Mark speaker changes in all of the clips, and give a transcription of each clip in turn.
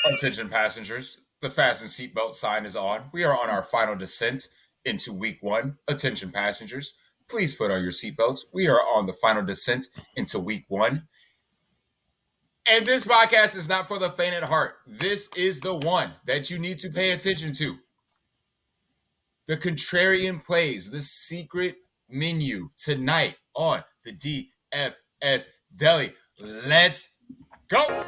Speaker 1: Attention passengers, the fasten seatbelt sign is on. We are on our final descent into week one. Attention passengers, please put on your seatbelts. We are on the final descent into week one. And this podcast is not for the faint at heart. This is the one that you need to pay attention to. The contrarian plays, the secret menu tonight on the DFS Deli. Let's go.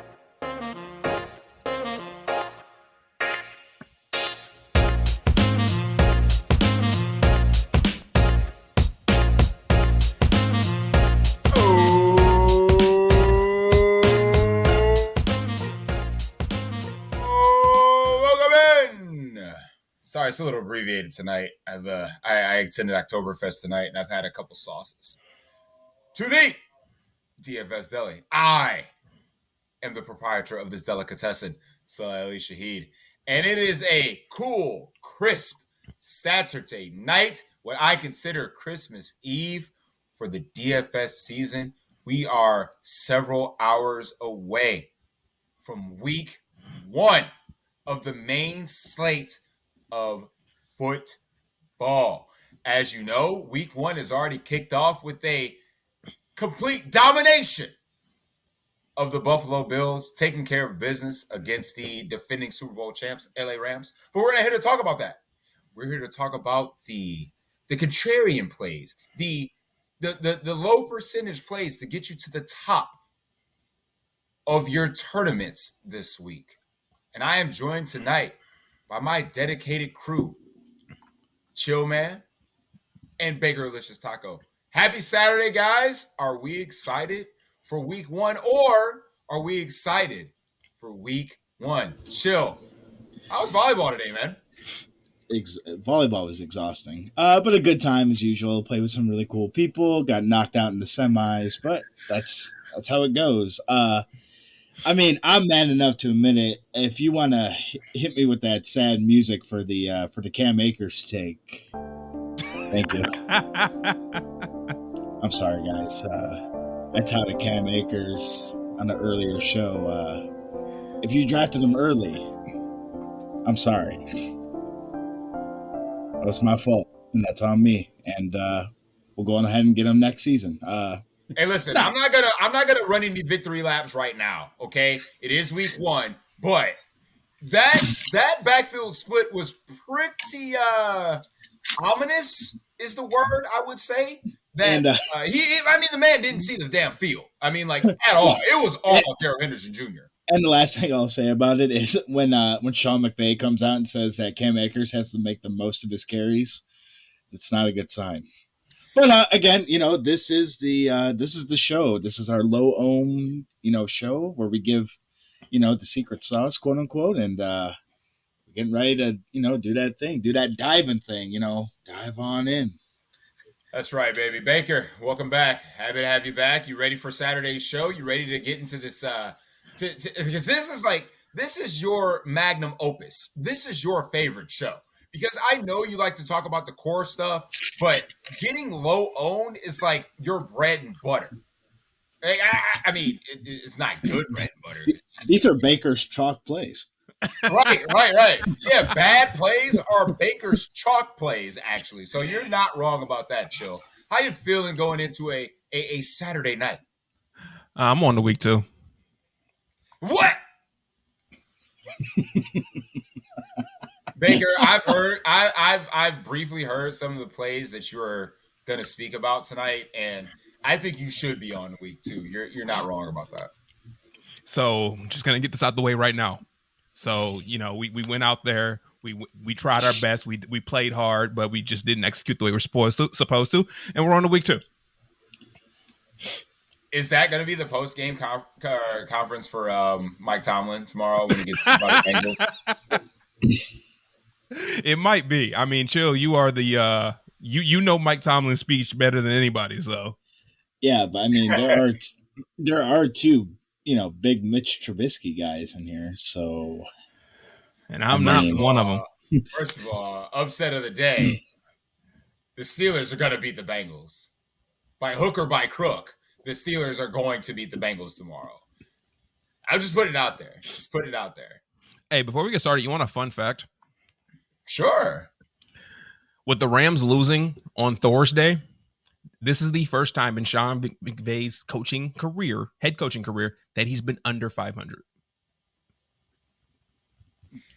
Speaker 1: Sorry, it's a little abbreviated tonight. I attended Oktoberfest tonight, and I've had a couple sauces. To the DFS Deli, I am the proprietor of this delicatessen, Salih Shahid, and it is a cool, crisp Saturday night, what I consider Christmas Eve for the DFS season. We are several hours away from week one of the main slate of football. As you know, week one is already kicked off with a complete domination of the Buffalo Bills taking care of business against the defending Super Bowl champs, LA Rams. But we're not here to talk about that. We're here to talk about the contrarian plays, the low percentage plays to get you to the top of your tournaments this week. And I am joined tonight by my dedicated crew, Chill Man and Bakerlicious Taco. Happy Saturday, guys. Are we excited for week one, or are we excited for week one? Chill. How was volleyball today, man?
Speaker 2: Volleyball was exhausting, but a good time as usual. Played with some really cool people. Got knocked out in the semis, but that's how it goes. I mean, I'm man enough to admit it. If you want to hit me with that sad music for the Cam Akers take, thank you. I'm sorry, guys. I touted Cam Akers on an earlier show. If you drafted him early, I'm sorry. That was my fault, and that's on me. And we'll go on ahead and get him next season.
Speaker 1: Hey, listen, I'm not gonna run any victory laps right now. Okay, it is week one, but that backfield split was pretty ominous, is the word I would say. That the man didn't see the damn field. I mean, like at all. It was all Darrell Henderson Jr.
Speaker 2: And the last thing I'll say about it is when Sean McVay comes out and says that Cam Akers has to make the most of his carries, it's not a good sign. But again, this is the show. This is our low ohm, show where we give, the secret sauce, quote unquote, and we're getting ready to, do that thing, do that diving thing, dive on in.
Speaker 1: That's right, baby. Baker, welcome back. Happy to have you back. You ready for Saturday's show? You ready to get into this? Because this is your magnum opus. This is your favorite show. Because I know you like to talk about the core stuff, but getting low owned is like your bread and butter. I mean, it's not good bread and butter.
Speaker 2: These are Baker's chalk plays.
Speaker 1: Right. Yeah, bad plays are Baker's chalk plays, actually. So you're not wrong about that, Chill. How you feeling going into a Saturday night?
Speaker 3: I'm on the week two.
Speaker 1: What? Baker, I've briefly heard some of the plays that you're going to speak about tonight, and I think you should be on week two. You're not wrong about that.
Speaker 3: So I'm just going to get this out the way right now. So, we went out there, we tried our best, we played hard, but we just didn't execute the way we're supposed to, and we're on to week two.
Speaker 1: Is that going to be the post-game conference for Mike Tomlin tomorrow when he gets by the Bengals?
Speaker 3: It might be. I mean, Chill, you are the you know Mike Tomlin's speech better than anybody, so.
Speaker 2: Yeah, but I mean there are two, big Mitch Trubisky guys in here, so.
Speaker 3: And I'm not one of them.
Speaker 1: First of all, upset of the day, the Steelers are going to beat the Bengals. By hook or by crook, the Steelers are going to beat the Bengals tomorrow. I'll just put it out there.
Speaker 3: Hey, before we get started, you want a fun fact?
Speaker 1: Sure.
Speaker 3: With the Rams losing on Thursday, this is the first time in Sean McVay's head coaching career, that he's been under 500.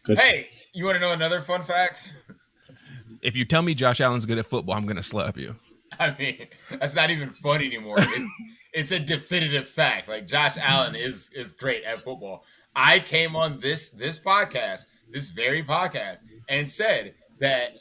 Speaker 2: Good.
Speaker 1: Hey, you want to know another fun fact?
Speaker 3: If you tell me Josh Allen's good at football, I'm going to slap you.
Speaker 1: I mean, that's not even fun anymore. It's a definitive fact. Like Josh Allen is great at football. I came on this podcast, this very podcast, and said that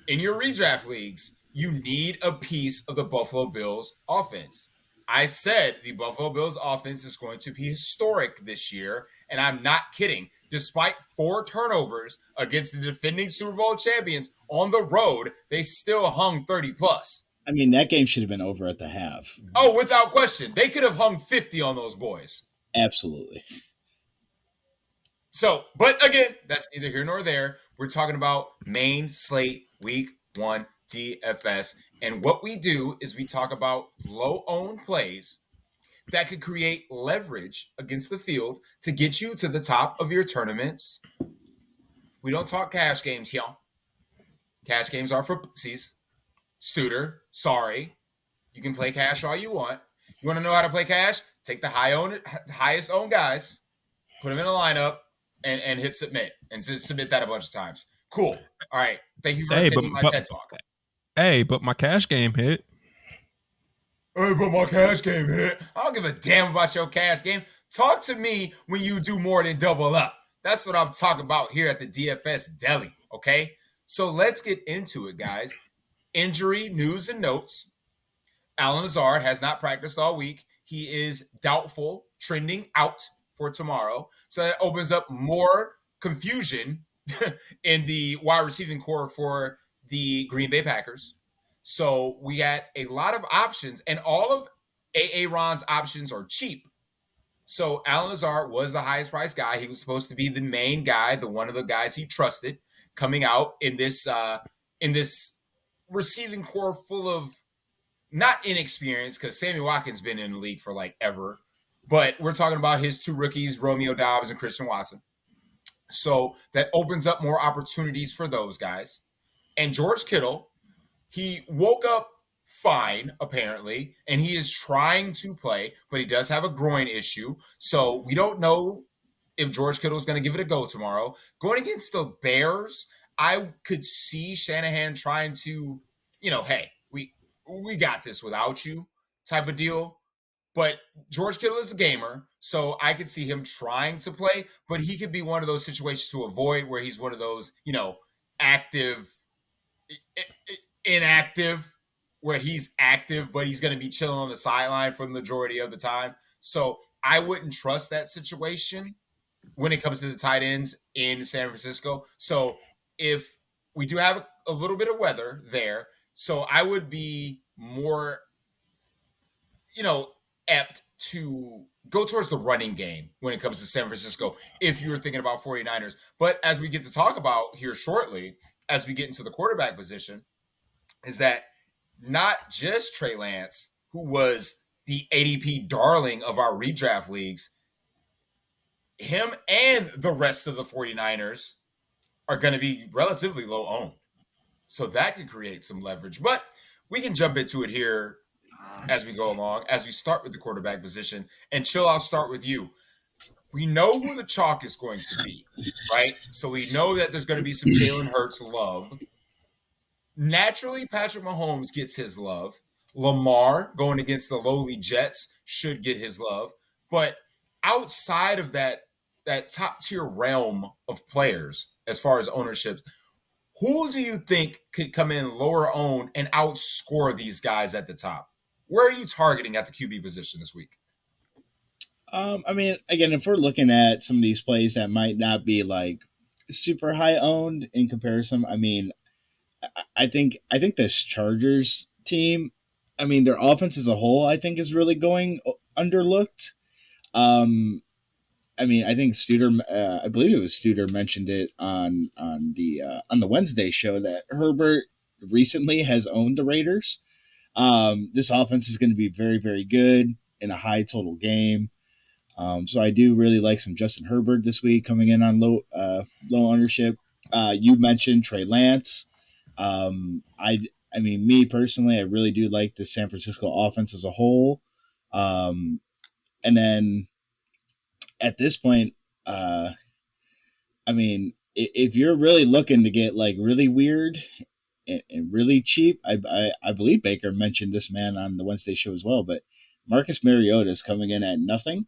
Speaker 1: in your redraft leagues, you need a piece of the Buffalo Bills offense. I said the Buffalo Bills offense is going to be historic this year, and I'm not kidding. Despite 4 turnovers against the defending Super Bowl champions on the road, they still hung 30 plus.
Speaker 2: I mean, that game should have been over at the half.
Speaker 1: Oh, without question. They could have hung 50 on those boys.
Speaker 2: Absolutely.
Speaker 1: So, but again, that's neither here nor there. We're talking about main slate week 1 DFS. And what we do is we talk about low-owned plays that could create leverage against the field to get you to the top of your tournaments. We don't talk cash games here. Cash games are for pussies. Studer, sorry. You can play cash all you want. You want to know how to play cash? Take the highest owned guys, put them in a lineup, and hit submit. And just submit that a bunch of times. Cool. All right. Thank you for taking my TED Talk.
Speaker 3: Hey, but my cash game hit.
Speaker 1: Hey, but my cash game hit. I don't give a damn about your cash game. Talk to me when you do more than double up. That's what I'm talking about here at the DFS Deli, okay? So let's get into it, guys. Injury news and notes. Allen Lazard has not practiced all week. He is doubtful, trending out for tomorrow. So that opens up more confusion in the wide receiving core for the Green Bay Packers. So we got a lot of options, and all of Aaron's options are cheap. So Allen Lazard was the highest priced guy. He was supposed to be the main guy, the one of the guys he trusted coming out in this receiving core full of not inexperience, because Sammy Watkins been in the league for like ever, but we're talking about his 2 rookies, Romeo Doubs and Christian Watson. So that opens up more opportunities for those guys. And George Kittle, he woke up fine, apparently, and he is trying to play, but he does have a groin issue. So we don't know if George Kittle is going to give it a go tomorrow. Going against the Bears, I could see Shanahan trying to, hey, we got this without you type of deal. But George Kittle is a gamer, so I could see him trying to play, but he could be one of those situations to avoid where he's one of those, active, inactive, where he's active, but he's going to be chilling on the sideline for the majority of the time. So I wouldn't trust that situation when it comes to the tight ends in San Francisco. So if we do have a little bit of weather there, so I would be more, apt to go towards the running game when it comes to San Francisco if you were thinking about 49ers. But as we get to talk about here shortly, as we get into the quarterback position, is that not just Trey Lance, who was the ADP darling of our redraft leagues, him and the rest of the 49ers are going to be relatively low owned. So that could create some leverage. But we can jump into it here as we go along, as we start with the quarterback position. And Chill, I'll start with you. We know who the chalk is going to be, right? So we know that there's going to be some Jalen Hurts love. Naturally, Patrick Mahomes gets his love. Lamar, going against the lowly Jets, should get his love. But outside of that top-tier realm of players, as far as ownership, who do you think could come in lower owned and outscore these guys at the top? Where are you targeting at the QB position this week?
Speaker 2: I mean, again, if we're looking at some of these plays that might not be like super high owned in comparison, I mean, I think this Chargers team, I mean, their offense as a whole, I think is really going underlooked. I mean, I think Studer, I believe it was Studer mentioned it on the Wednesday show that Herbert recently has owned the Raiders. This offense is going to be very, very good in a high total game. So I do really like some Justin Herbert this week coming in on low ownership. You mentioned Trey Lance. I mean, me personally, I really do like the San Francisco offense as a whole. And then at this point, I mean, if you're really looking to get like really weird and really cheap, I believe Baker mentioned this man on the Wednesday show as well, but Marcus Mariota is coming in at nothing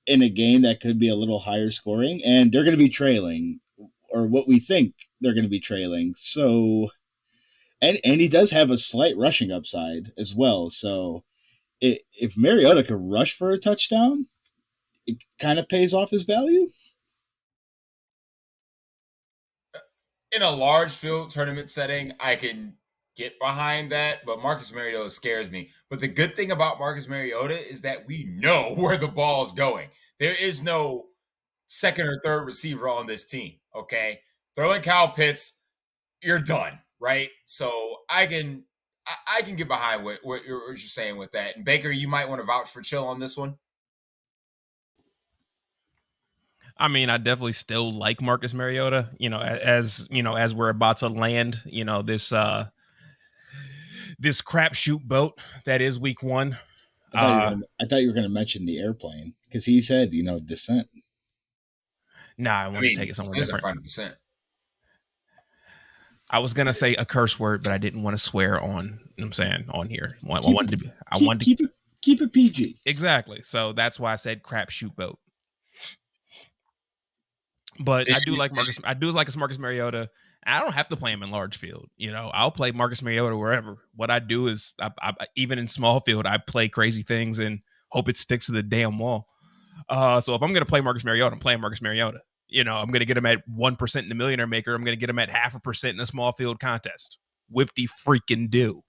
Speaker 2: in a game that could be a little higher scoring, and they're going to be trailing, or what we think they're going to be trailing. So, and he does have a slight rushing upside as well. So, if Mariota could rush for a touchdown, it kind of pays off his value.
Speaker 1: In a large field tournament setting, I can get behind that, but Marcus Mariota scares me. But the good thing about Marcus Mariota is that we know where the ball is going. There is no second or third receiver on this team, okay? Throw in Kyle Pitts, you're done, right? So I can get behind what you're saying with that. And Baker, you might want to vouch for Chill on this one.
Speaker 3: I mean, I definitely still like Marcus Mariota. As as we're about to land, this crapshoot boat that is week one.
Speaker 2: I thought you were going to mention the airplane because he said, descent.
Speaker 3: Nah, I want to take it somewhere different.
Speaker 1: 5%.
Speaker 3: I was gonna say a curse word, but I didn't want to swear on. I'm saying on here.
Speaker 2: Keep it PG.
Speaker 3: Exactly. So that's why I said crapshoot boat. But I do like Marcus. I do like Marcus Mariota. I don't have to play him in large field. I'll play Marcus Mariota wherever. What I do is, I even in small field, I play crazy things and hope it sticks to the damn wall. So if I'm going to play Marcus Mariota, I'm playing Marcus Mariota. I'm going to get him at 1% in the Millionaire Maker. I'm going to get him at 0.5% in a small field contest. Whip-de freaking do.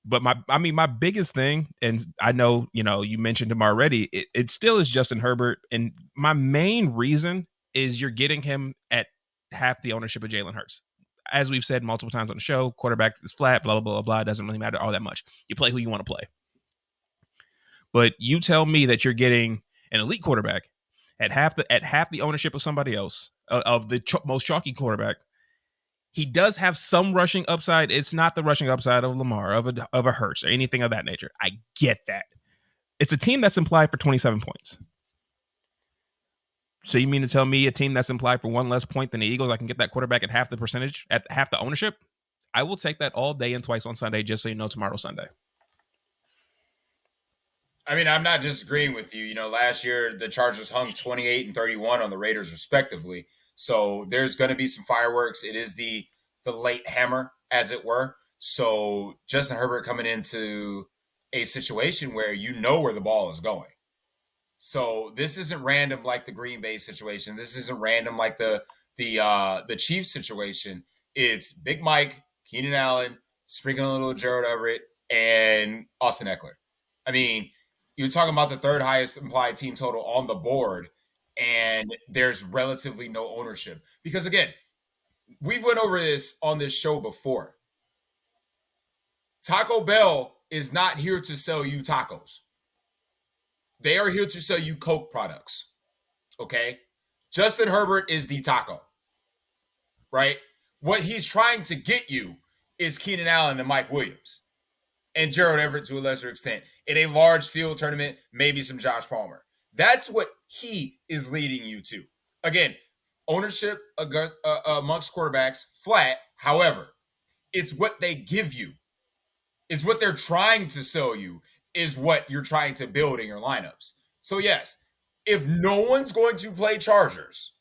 Speaker 3: But my biggest thing, and I know, you mentioned him already, it still is Justin Herbert. And my main reason is you're getting him at half the ownership of Jalen Hurts. As we've said multiple times on the show, quarterback is flat, blah, blah, blah, blah. It doesn't really matter all that much. You play who you want to play. But you tell me that you're getting an elite quarterback at half the ownership of somebody else, of the most chalky quarterback. He does have some rushing upside. It's not the rushing upside of Lamar, of a Hurts, or anything of that nature. I get that. It's a team that's implied for 27 points. So you mean to tell me a team that's implied for one less point than the Eagles, I can get that quarterback at half the percentage, at half the ownership? I will take that all day and twice on Sunday, just so you know tomorrow's Sunday.
Speaker 1: I mean, I'm not disagreeing with you. Last year the Chargers hung 28 and 31 on the Raiders respectively. So there's going to be some fireworks. It is the late hammer, as it were. So Justin Herbert coming into a situation where where the ball is going. So this isn't random like the Green Bay situation. This isn't random like the Chiefs situation. It's Big Mike, Keenan Allen, sprinkling a little Gerald Everett, and Austin Eckler. I mean, you're talking about the third highest implied team total on the board, and there's relatively no ownership. Because again, we've went over this on this show before. Taco Bell is not here to sell you tacos. They are here to sell you Coke products. Okay? Justin Herbert is the taco. Right? What he's trying to get you is Keenan Allen and Mike Williams. And Gerald Everett to a lesser extent. In a large field tournament, maybe some Josh Palmer. That's what he is leading you to. Again, ownership amongst quarterbacks, flat. However, it's what they give you. It's what they're trying to sell you is what you're trying to build in your lineups. So yes, if no one's going to play Chargers,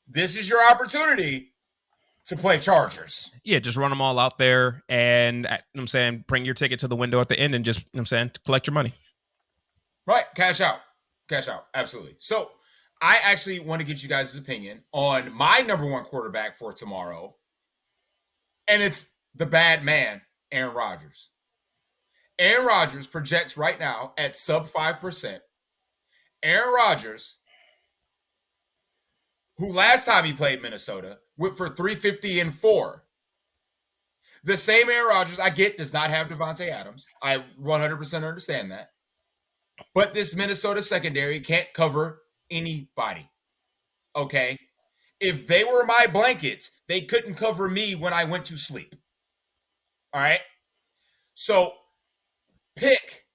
Speaker 1: this is your opportunity to play Chargers.
Speaker 3: Yeah, just run them all out there and, I'm saying, bring your ticket to the window at the end and just, I'm saying, collect your money.
Speaker 1: Right, cash out. Cash out, absolutely. So I actually want to get you guys' opinion on my number one quarterback for tomorrow, and it's the bad man, Aaron Rodgers. Aaron Rodgers projects right now at sub 5%. Aaron Rodgers, who last time he played Minnesota, went for 350 and 4. The same Aaron Rodgers, I get, does not have Devontae Adams. I 100% understand that. But this Minnesota secondary can't cover anybody. Okay? If they were my blanket, they couldn't cover me when I went to sleep. All right? So pick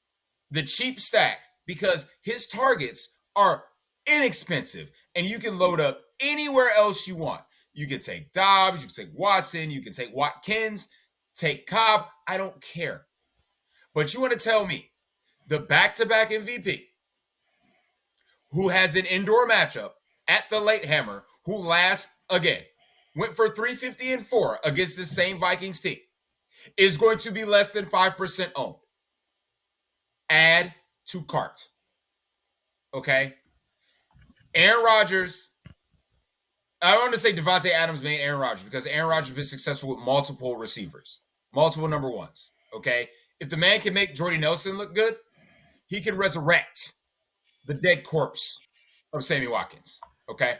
Speaker 1: the cheap stack because his targets are inexpensive and you can load up anywhere else you want. You can take Dobbs, you can take Watson, you can take Watkins, take Cobb. I don't care. But you want to tell me the back-to-back MVP who has an indoor matchup at the late hammer, who last, again, went for 350 and 4 against the same Vikings team, is going to be less than 5% owned. Add to cart. Okay? Aaron Rodgers, I don't want to say Devontae Adams made Aaron Rodgers because Aaron Rodgers has been successful with multiple receivers, multiple number ones. Okay? If the man can make Jordy Nelson look good, he can resurrect the dead corpse of Sammy Watkins. Okay?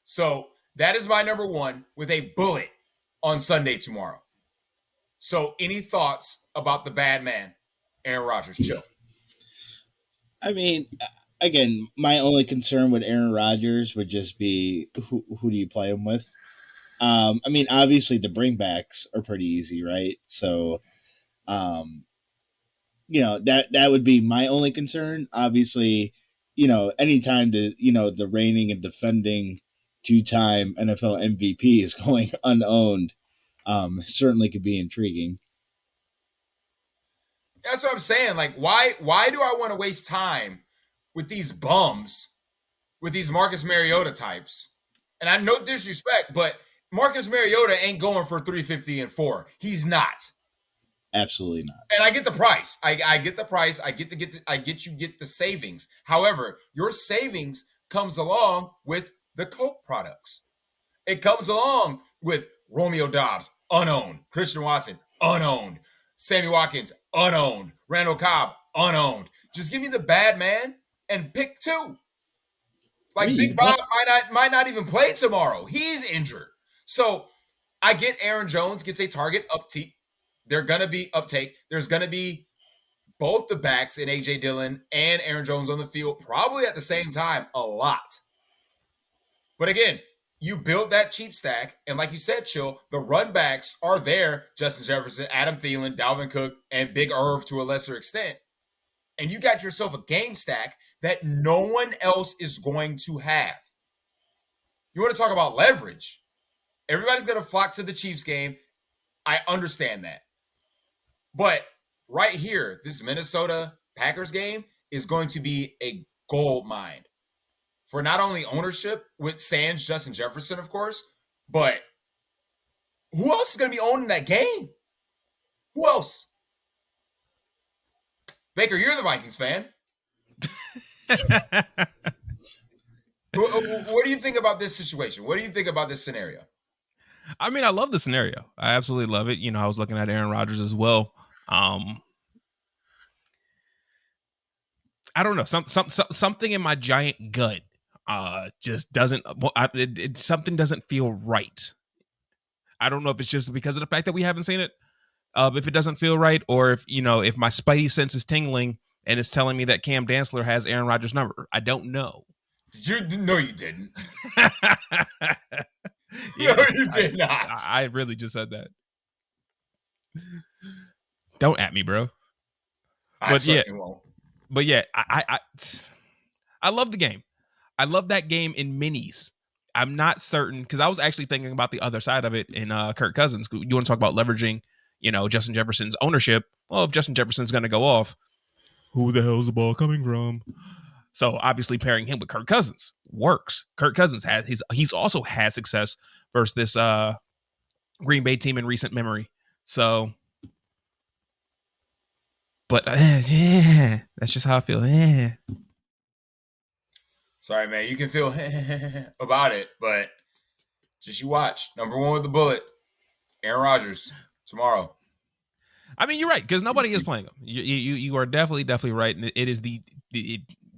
Speaker 1: So that is my number one with a bullet on Sunday tomorrow. So any thoughts about the bad man, Aaron Rodgers? Chill.
Speaker 2: I mean, again, my only concern with Aaron Rodgers would just be who do you play him with? I mean, obviously the bringbacks are pretty easy, right? So, that would be my only concern. Obviously, anytime the reigning and defending 2-time NFL MVP is going unowned, certainly could be intriguing.
Speaker 1: That's what I'm saying. Like, why do I want to waste time with these bums, with these Marcus Mariota types? And I no disrespect, but Marcus Mariota ain't going for 350 and 4. He's not.
Speaker 2: Absolutely not.
Speaker 1: And I get the price. I get the price. I get the savings. However, your savings comes along with the Coke products. It comes along with Romeo Dobbs, unowned. Christian Watson, unowned. Sammy Watkins, unowned. Randall Cobb, unowned. Just give me the bad man and pick two. Like Big Bob might not even play tomorrow. He's injured. So I get Aaron Jones gets a target uptake. They're going to be uptake. There's going to be both the backs in A.J. Dillon and Aaron Jones on the field probably at the same time a lot. But again, you build that cheap stack, and like you said, Chill, the run backs are there. Justin Jefferson, Adam Thielen, Dalvin Cook, and Big Irv to a lesser extent. And you got yourself a game stack that no one else is going to have. You want to talk about leverage? Everybody's going to flock to the Chiefs game. I understand that. But right here, this Minnesota Packers game is going to be a gold mine for not only ownership with sans Justin Jefferson, of course, but who else is going to be owning that game? Who else? Baker, you're the Vikings fan. What do you think about this situation? What do you think about this scenario?
Speaker 3: I mean, I love the scenario. I absolutely love it. I was looking at Aaron Rodgers as well. I don't know. Something in my giant gut just doesn't. Something doesn't feel right. I don't know if it's just because of the fact that we haven't seen it. If it doesn't feel right, or if my spidey sense is tingling and it's telling me that Cam Dantzler has Aaron Rodgers' number. I don't know.
Speaker 1: No, you didn't.
Speaker 3: Yeah,
Speaker 1: no, you did not.
Speaker 3: I really just said that. Don't at me, bro.
Speaker 1: I certainly won't.
Speaker 3: But yeah, I love the game. I love that game in minis. I'm not certain because I was actually thinking about the other side of it in Kirk Cousins. You want to talk about leveraging, Justin Jefferson's ownership? Well, if Justin Jefferson's going to go off, who the hell is the ball coming from? So obviously pairing him with Kirk Cousins works. Kirk Cousins he's also had success versus this Green Bay team in recent memory. So, but yeah, that's just how I feel. Yeah.
Speaker 1: Sorry, man. You can feel about it, but just you watch. Number one with the bullet, Aaron Rodgers tomorrow.
Speaker 3: I mean, you're right because nobody is playing him. You are definitely right. And it is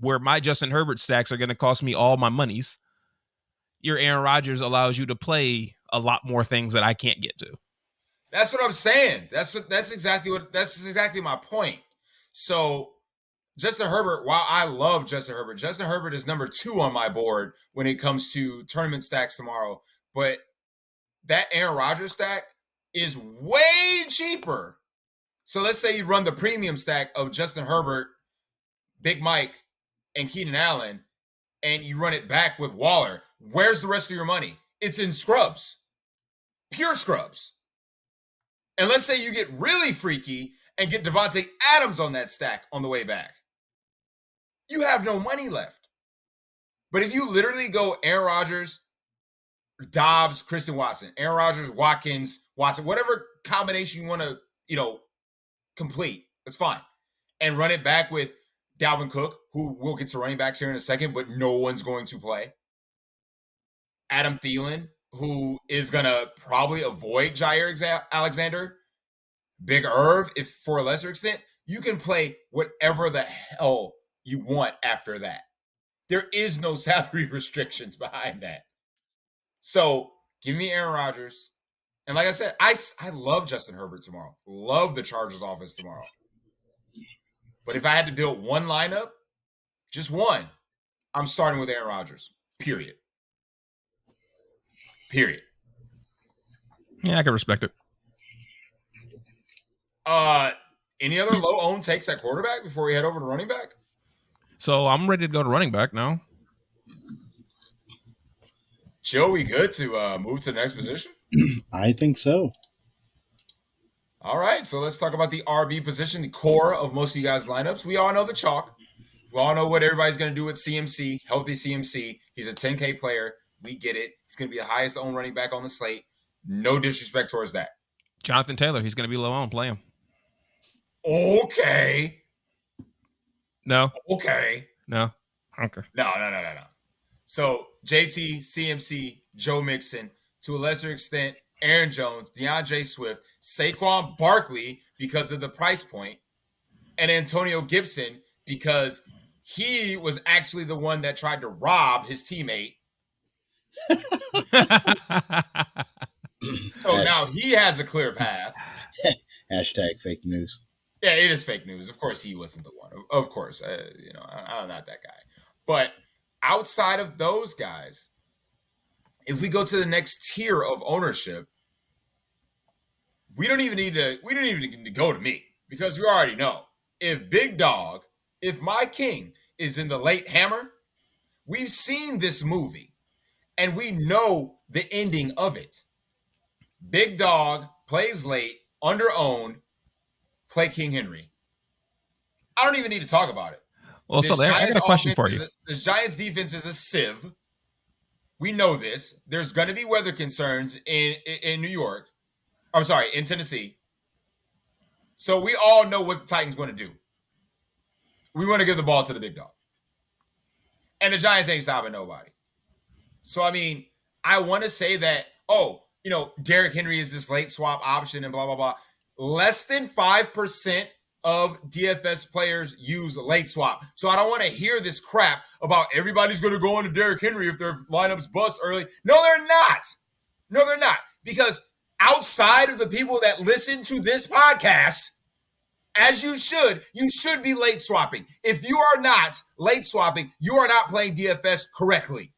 Speaker 3: where my Justin Herbert stacks are going to cost me all my monies. Your Aaron Rodgers allows you to play a lot more things that I can't get to.
Speaker 1: That's what I'm saying. That's exactly my point. So Justin Herbert, while I love Justin Herbert is number 2 on my board when it comes to tournament stacks tomorrow. But that Aaron Rodgers stack is way cheaper. So let's say you run the premium stack of Justin Herbert, Big Mike, and Keenan Allen, and you run it back with Waller. Where's the rest of your money? It's in scrubs. Pure scrubs. And let's say you get really freaky and get Devontae Adams on that stack on the way back. You have no money left. But if you literally go Aaron Rodgers, Dobbs, Christian Watson, Aaron Rodgers, Watkins, Watson, whatever combination you want to, complete, that's fine. And run it back with Dalvin Cook, who we'll get to running backs here in a second, but no one's going to play. Adam Thielen, who is going to probably avoid Jair Alexander. Big Irv, if for a lesser extent. You can play whatever the hell you want after that. There is no salary restrictions behind that. So give me Aaron Rodgers. And like I said, I love Justin Herbert tomorrow. Love the Chargers offense tomorrow. But if I had to build one lineup, just one, I'm starting with Aaron Rodgers. Period.
Speaker 3: Yeah, I can respect it.
Speaker 1: Any other low-owned takes at quarterback before we head over to running back?
Speaker 3: So I'm ready to go to running back now.
Speaker 1: Joe, we good to move to the next position?
Speaker 2: I think so.
Speaker 1: All right, so let's talk about the RB position, the core of most of you guys' lineups. We all know the chalk. We all know what everybody's going to do with CMC, healthy CMC. He's a 10K player. We get it. He's going to be the highest owned running back on the slate. No disrespect towards that.
Speaker 3: Jonathan Taylor, he's going to be low on. Play him.
Speaker 1: Okay.
Speaker 3: No.
Speaker 1: Okay.
Speaker 3: No. Okay.
Speaker 1: No. So JT, CMC, Joe Mixon, to a lesser extent, Aaron Jones, DeAndre Swift, Saquon Barkley because of the price point, and Antonio Gibson because he was actually the one that tried to rob his teammate. So now he has a clear path.
Speaker 2: Hashtag fake news.
Speaker 1: Yeah, it is fake news. Of course, he wasn't the one. Of course, I'm not that guy. But outside of those guys, if we go to the next tier of ownership, we don't even need to go to me because we already know if Big Dog, if my king is in the late hammer, we've seen this movie and we know the ending of it. Big Dog plays late, under-owned, play King Henry. I don't even need to talk about it.
Speaker 3: Well, so there, I got a question for you.
Speaker 1: This Giants defense is a sieve. We know this. There's going to be weather concerns in New York. I'm sorry, in Tennessee. So we all know what the Titans want to do. We want to give the ball to the big dog. And the Giants ain't stopping nobody. So, I mean, I want to say that, Derrick Henry is this late swap option and blah, blah, blah. Less than 5% of DFS players use late swap. So I don't want to hear this crap about everybody's going to go into Derrick Henry if their lineups bust early. No, they're not. Because outside of the people that listen to this podcast, as you should be late swapping. If you are not late swapping, you are not playing DFS correctly.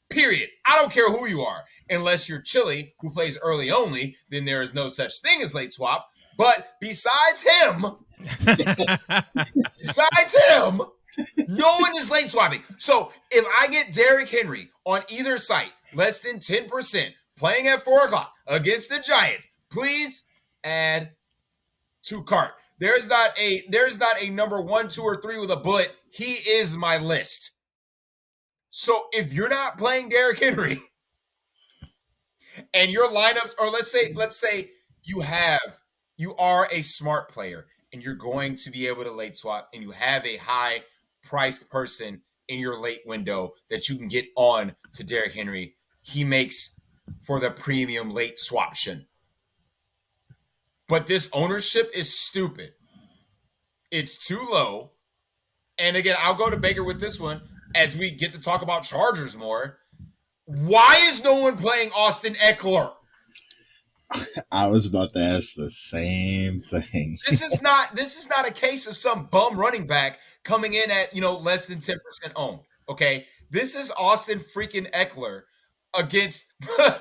Speaker 1: Period. I don't care who you are. Unless you're Chili, who plays early only, then there is no such thing as late swap. But besides him, no one is late swapping. So if I get Derrick Henry on either site, less than 10%, playing at 4 o'clock against the Giants, please add to cart. There's not a number 1, 2, or 3 with a bullet. He is my list. So if you're not playing Derrick Henry and your lineups, or let's say you are a smart player and you're going to be able to late swap and you have a high priced person in your late window that you can get on to Derrick Henry, he makes for the premium late swaption. But this ownership is stupid. It's too low. And again, I'll go to Baker with this one as we get to talk about Chargers more. Why is no one playing Austin Eckler?
Speaker 2: I was about to ask the same thing.
Speaker 1: This is not a case of some bum running back coming in at less than 10% owned. Okay, this is Austin freaking Eckler against the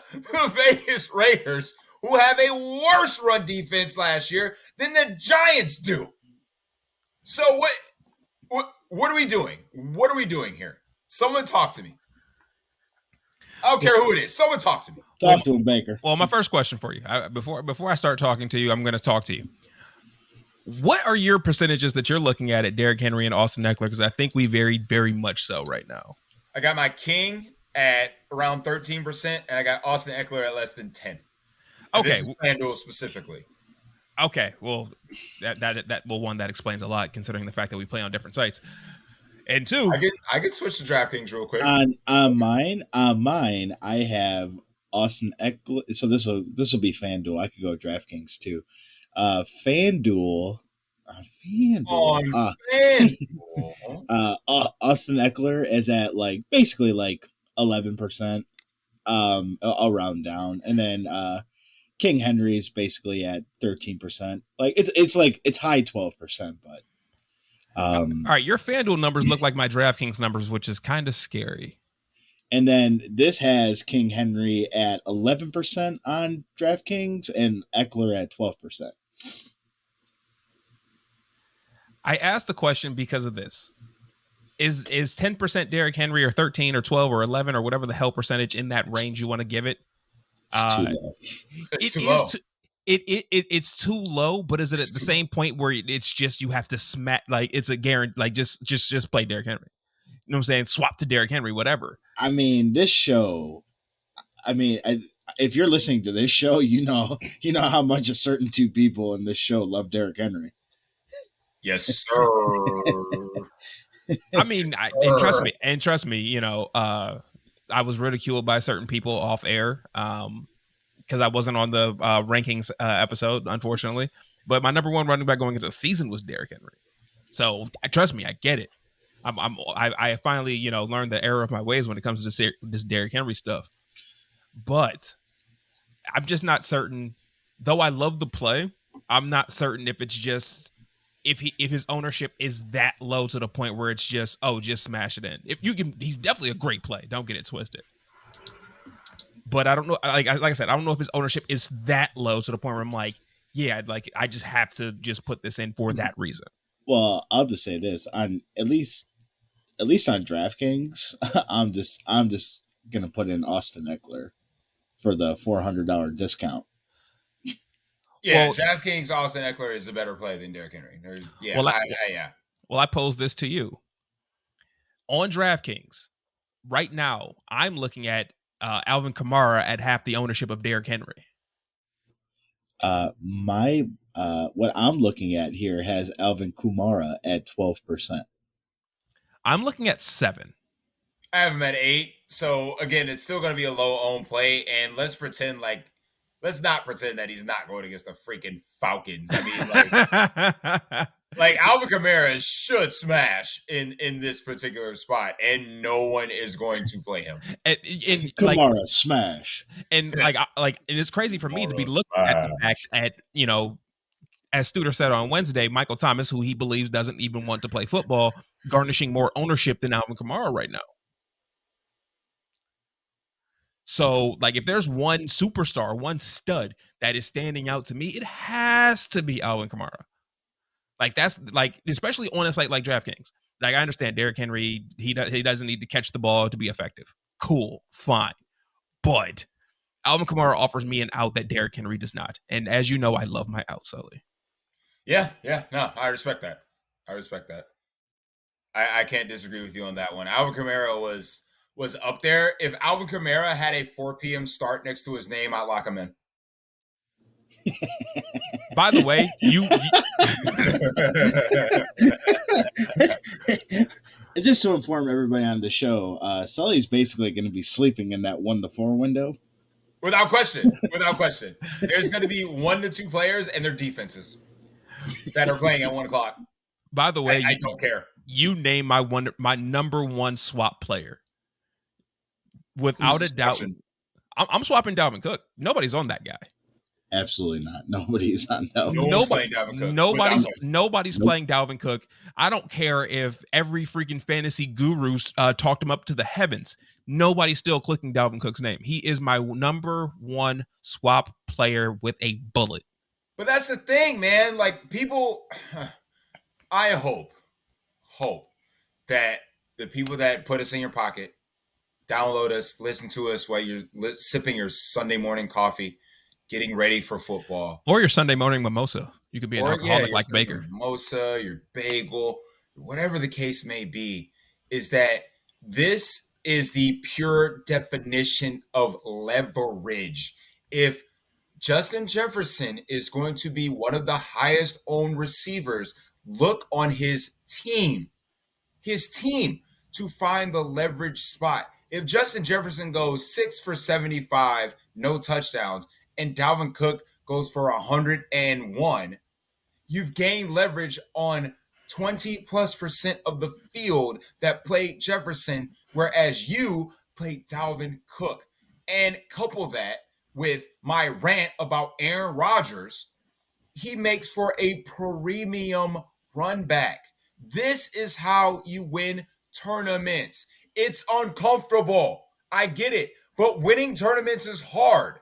Speaker 1: Vegas Raiders, who have a worse run defense last year than the Giants do. So what are we doing? What are we doing here? Someone talk to me. I don't care who it is. Someone talk to me.
Speaker 2: Talk to him, Baker.
Speaker 3: Well, my first question for you, before I start talking to you, I'm going to talk to you. What are your percentages that you're looking at Derrick Henry and Austin Eckler? Because I think we very, very much so right now.
Speaker 1: I got my king at around 13%, and I got Austin Eckler at less than 10. And
Speaker 3: okay,
Speaker 1: this is Fanduel specifically.
Speaker 3: Okay, well, that explains a lot considering the fact that we play on different sites. And two,
Speaker 1: I could switch to DraftKings real quick.
Speaker 2: On mine, I have Austin Eckler. So this will be FanDuel. I could go DraftKings too. FanDuel. Austin Eckler is at basically 11%. I'll round down, and then King Henry is basically at 13%. It's high 12%, but.
Speaker 3: All right, your FanDuel numbers look like my DraftKings numbers, which is kind of scary.
Speaker 2: And then this has King Henry at 11% on DraftKings and Eckler at 12%.
Speaker 3: I asked the question because of this. Is 10% Derrick Henry or 13 or 12 or 11 or whatever the hell percentage in that range you want to give it?
Speaker 1: It's too low.
Speaker 3: It's too low, but is it at the same point where it's just you have to smack it's a guarantee, just play Derrick Henry? You know what I'm saying? Swap to Derrick Henry, whatever.
Speaker 2: I mean, this show. If you're listening to this show, you know how much a certain two people in this show love Derrick Henry.
Speaker 1: Yes, sir.
Speaker 3: I mean, and trust me, I was ridiculed by certain people off air because I wasn't on the rankings episode, unfortunately. But my number one running back going into the season was Derrick Henry. So trust me, I get it. I finally learned the error of my ways when it comes to this Derrick Henry stuff. But I'm just not certain. Though I love the play, I'm not certain if it's just if his ownership is that low to the point where it's just smash it in. If you can, he's definitely a great play. Don't get it twisted. But I don't know. Like I said, I don't know if his ownership is that low to the point where I'm like, yeah, I just have to just put this in for that reason.
Speaker 2: Well, I'll just say this: on at least on DraftKings, I'm just gonna put in Austin Eckler for the $400 discount.
Speaker 1: Yeah, DraftKings Austin Eckler is a better play than Derrick Henry. Yeah,
Speaker 3: Well, I pose this to you. On DraftKings, right now, I'm looking at Alvin Kamara at half the ownership of Derrick Henry.
Speaker 2: What I'm looking at here has Alvin Kamara at 12%.
Speaker 3: I'm looking at 7.
Speaker 1: I have him at 8. So again, it's still going to be a low owned play, and let's not pretend that he's not going against the freaking Falcons. I mean, like Alvin Kamara should smash in this particular spot, and no one is going to play him.
Speaker 3: And
Speaker 2: Kamara smash.
Speaker 3: And and it's crazy for me to be looking at the fact at as Studer said on Wednesday, Michael Thomas, who he believes doesn't even want to play football, garnishing more ownership than Alvin Kamara right now. So, if there's one superstar, one stud that is standing out to me, it has to be Alvin Kamara. That's especially on a site like DraftKings. I understand Derrick Henry, he doesn't need to catch the ball to be effective. Cool, fine. But Alvin Kamara offers me an out that Derrick Henry does not. And as you know, I love my out, Sully.
Speaker 1: Yeah. No, I respect that. I can't disagree with you on that one. Alvin Kamara was up there. If Alvin Kamara had a 4 p.m. start next to his name, I'd lock him in.
Speaker 3: By the way,
Speaker 2: just to inform everybody on the show, Sully's basically going to be sleeping in that 1-4 window.
Speaker 1: Without question. There's going to be 1 to 2 players and their defenses that are playing at 1 o'clock.
Speaker 3: By the way,
Speaker 1: I don't care.
Speaker 3: You name my number one swap player. Without a doubt, I'm swapping Dalvin Cook. Nobody's on that guy.
Speaker 2: Absolutely not. Nobody's on that.
Speaker 1: No one's playing Dalvin Cook.
Speaker 3: Nobody's
Speaker 2: Nope.
Speaker 3: playing Dalvin Cook. I don't care if every freaking fantasy guru talked him up to the heavens. Nobody's still clicking Dalvin Cook's name. He is my number one swap player with a bullet.
Speaker 1: But that's the thing, man. Like, people, I hope that the people that put us in your pocket, download us, listen to us while you're sipping your Sunday morning coffee, getting ready for football.
Speaker 3: Or your Sunday morning mimosa. You could be an alcoholic like Baker.
Speaker 1: Mimosa, your bagel, whatever the case may be, is that this is the pure definition of leverage. If Justin Jefferson is going to be one of the highest owned receivers, look on his team to find the leverage spot. If Justin Jefferson goes 6 for 75, no touchdowns, and Dalvin Cook goes for 101, you've gained leverage on 20+% of the field that played Jefferson, whereas you played Dalvin Cook. And couple that with my rant about Aaron Rodgers, he makes for a premium run back. This is how you win tournaments. It's uncomfortable. I get it. But winning tournaments is hard.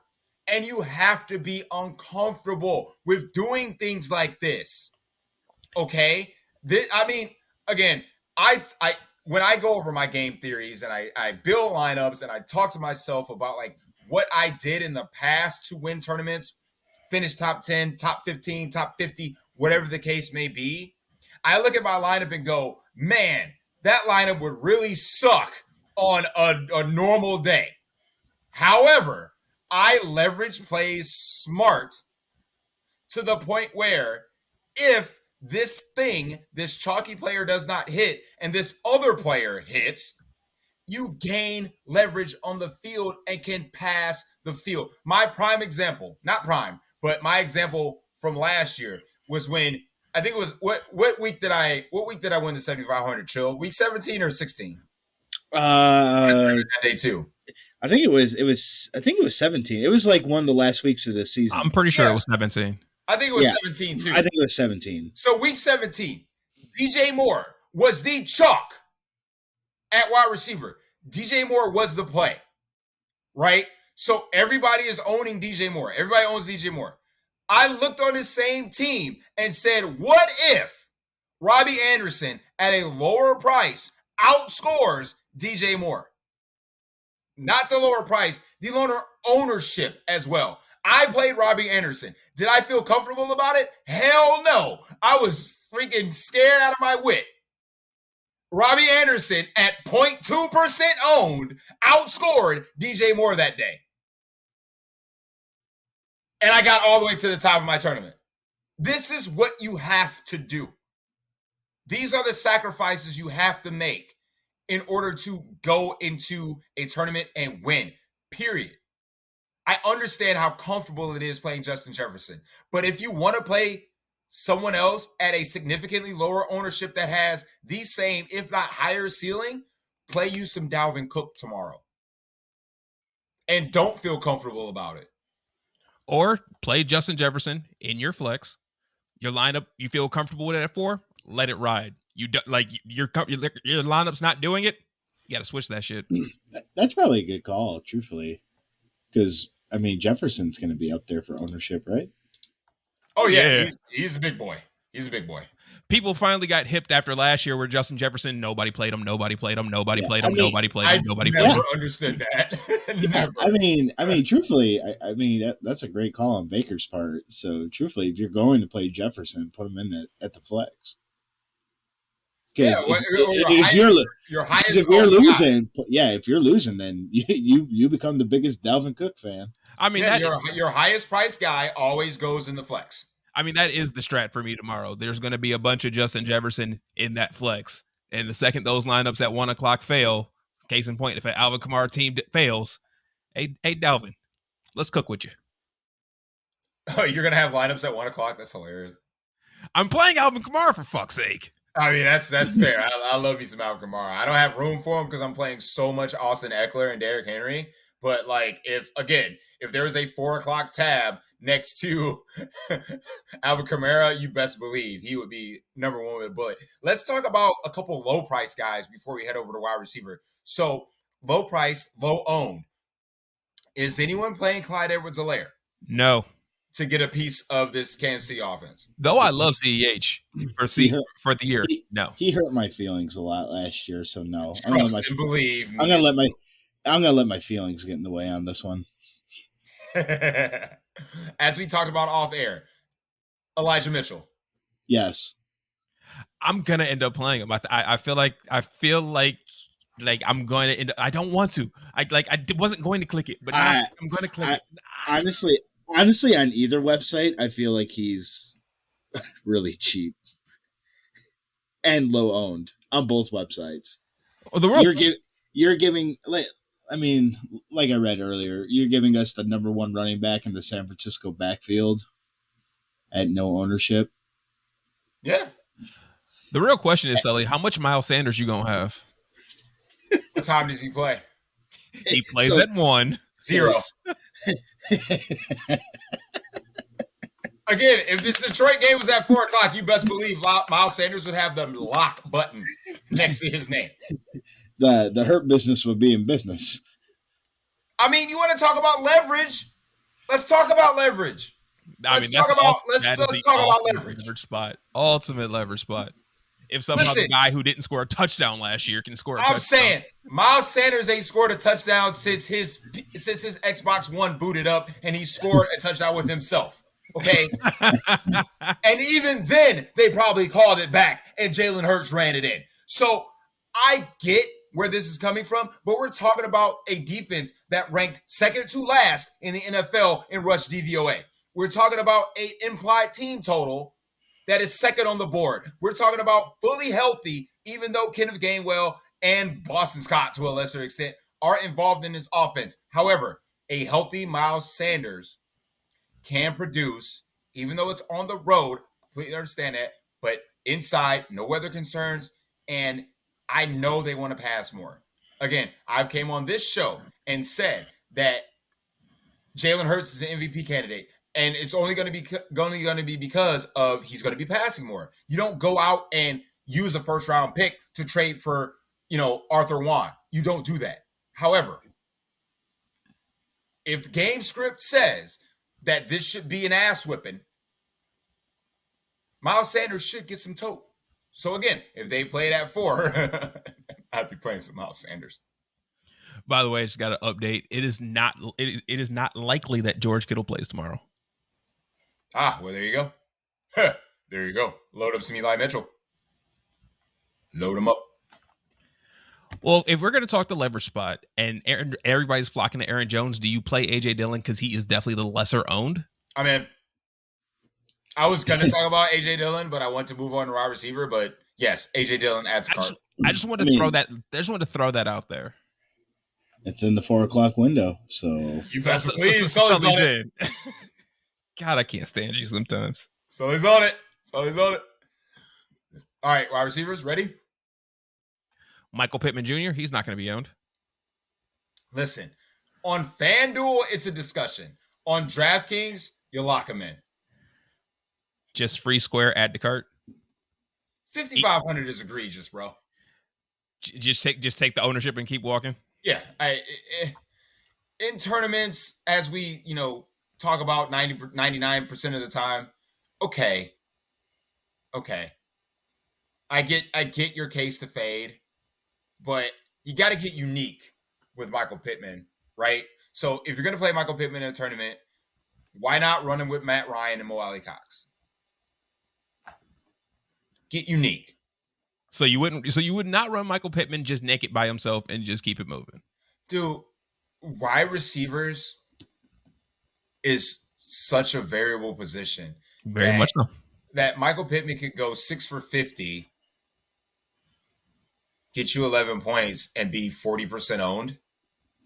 Speaker 1: And you have to be uncomfortable with doing things like this. Okay? Again, when I go over my game theories and I build lineups and I talk to myself about like what I did in the past to win tournaments, finish top 10, top 15, top 50, whatever the case may be, I look at my lineup and go, man, that lineup would really suck on a normal day. However, I leverage plays smart to the point where if this chalky player does not hit and this other player hits, you gain leverage on the field and can pass the field. My prime example, not prime, but my example from last year was when I think it was what week did I win the 7,500? Chill, week 17 or 16? That day too.
Speaker 2: I think it was 17. It was like one of the last weeks of the season.
Speaker 3: I'm pretty sure it was 17.
Speaker 1: I think it was 17 too.
Speaker 2: I think it was 17.
Speaker 1: So week 17, DJ Moore was the chalk at wide receiver. DJ Moore was the play, right? So everybody is owning DJ Moore. Everybody owns DJ Moore. I looked on the same team and said, what if Robbie Anderson at a lower price outscores DJ Moore? Not the lower price, the lower ownership as well. I played Robbie Anderson. Did I feel comfortable about it? Hell no. I was freaking scared out of my wit. Robbie Anderson at 0.2% owned outscored DJ Moore that day. And I got all the way to the top of my tournament. This is what you have to do. These are the sacrifices you have to make in order to go into a tournament and win, period. I understand how comfortable it is playing Justin Jefferson. But if you want to play someone else at a significantly lower ownership that has the same, if not higher ceiling, play you some Dalvin Cook tomorrow. And don't feel comfortable about it.
Speaker 3: Or play Justin Jefferson in your flex. Your lineup, you feel comfortable with it at 4, let it ride. You do, like your lineup's not doing it, you got to switch that shit.
Speaker 2: That's probably a good call, truthfully. Because, I mean, Jefferson's going to be up there for ownership, right?
Speaker 1: Oh, yeah. He's a big boy. He's a big boy.
Speaker 3: People finally got hipped after last year where Justin Jefferson, nobody played him. I never
Speaker 1: understood that.
Speaker 2: Never. I mean, truthfully, that's a great call on Baker's part. So, truthfully, if you're going to play Jefferson, put him in at the flex.
Speaker 1: Yeah,
Speaker 2: if you're losing, then you become the biggest Dalvin Cook fan.
Speaker 3: I mean,
Speaker 1: your highest price guy always goes in the flex.
Speaker 3: I mean, that is the strat for me tomorrow. There's going to be a bunch of Justin Jefferson in that flex. And the second those lineups at 1 o'clock fail, case in point, if an Alvin Kamara team fails, hey, Dalvin, let's cook with you.
Speaker 1: Oh, you're going to have lineups at 1 o'clock? That's hilarious.
Speaker 3: I'm playing Alvin Kamara, for fuck's sake.
Speaker 1: I mean, that's fair. I love me some Alvin Kamara. I don't have room for him because I'm playing so much Austin Eckler and Derrick Henry. But like, if there is a 4 o'clock tab next to Alvin Kamara, you best believe he would be number one with a bullet. Let's talk about a couple low price guys before we head over to wide receiver. So low price, low owned. Is anyone playing Clyde Edwards-Helaire?
Speaker 3: No.
Speaker 1: To get a piece of this Kansas City offense?
Speaker 3: Though I love CEH for the year. No.
Speaker 2: He hurt my feelings a lot last year, so no.
Speaker 1: Trust and believe me.
Speaker 2: I'm gonna let my feelings get in the way on this one.
Speaker 1: As we talked about off air, Elijah Mitchell.
Speaker 2: Yes.
Speaker 3: I'm gonna end up playing him. I feel like I'm going to end up. I don't want to. I wasn't going to click it, but now I'm going to click it.
Speaker 2: Honestly, on either website, I feel like he's really cheap and low owned on both websites.
Speaker 3: Oh,
Speaker 2: you're giving, like I read earlier, you're giving us the number one running back in the San Francisco backfield at no ownership.
Speaker 1: Yeah.
Speaker 3: The real question is, Sully, how much Miles Sanders you gonna have?
Speaker 1: What time does he play?
Speaker 3: He plays at 1.
Speaker 1: 0. Again, if this Detroit game was at 4 o'clock, you best believe Miles Sanders would have the lock button next to his name.
Speaker 2: The hurt business would be in business.
Speaker 1: I mean, you want to talk about leverage? Let's talk about leverage. Let's talk about leverage.
Speaker 3: Spot. Ultimate leverage spot. If somehow the guy who didn't score a touchdown last year can score a touchdown. I'm saying
Speaker 1: Miles Sanders ain't scored a touchdown since his Xbox One booted up and he scored a touchdown with himself. Okay. And even then, they probably called it back and Jalen Hurts ran it in. So I get where this is coming from, but we're talking about a defense that ranked second to last in the NFL in rush DVOA. We're talking about an implied team total that is second on the board. We're talking about fully healthy, even though Kenneth Gainwell and Boston Scott, to a lesser extent, are involved in this offense. However, a healthy Miles Sanders can produce, even though it's on the road, completely understand that, but inside, no weather concerns, and I know they want to pass more. Again, I came on this show and said that Jalen Hurts is an MVP candidate. And it's only going to be because of he's going to be passing more. You don't go out and use a first round pick to trade for, Arthur Juan. You don't do that. However, if the game script says that this should be an ass whipping, Miles Sanders should get some tote. So again, if they played at 4, I'd be playing some Miles Sanders.
Speaker 3: By the way, I just got an update. It is not likely that George Kittle plays tomorrow.
Speaker 1: Well, there you go. There you go. Load up some Eli Mitchell. Load him up.
Speaker 3: Well, if we're going to talk the leverage spot and everybody's flocking to Aaron Jones, do you play A.J. Dillon because he is definitely the lesser owned?
Speaker 1: I mean, I was going to talk about A.J. Dillon, but I want to move on to wide receiver. But yes, A.J. Dillon adds card.
Speaker 3: I just want to throw that. I just want to throw that out there.
Speaker 2: It's in the 4 o'clock window, so
Speaker 1: you best believe Sully's on it.
Speaker 3: God, I can't stand you sometimes.
Speaker 1: Sully's on it. All right, wide receivers, ready?
Speaker 3: Michael Pittman Jr., he's not going to be owned.
Speaker 1: Listen, on Fanduel, it's a discussion. On DraftKings, you lock him in.
Speaker 3: Just free square, add to cart.
Speaker 1: 5,500 is egregious, bro.
Speaker 3: Just take the ownership and keep walking.
Speaker 1: Yeah, in tournaments, as we talk about 99% of the time. Okay. I get your case to fade, but you got to get unique with Michael Pittman, right? So if you're going to play Michael Pittman in a tournament, why not run him with Matt Ryan and Mo Alley Cox? Get unique.
Speaker 3: So you would not run Michael Pittman just naked by himself and just keep it moving.
Speaker 1: Dude, wide receivers is such a variable position.
Speaker 3: Very much so.
Speaker 1: That Michael Pittman could go 6 for 50, get you 11 points, and be 40% owned,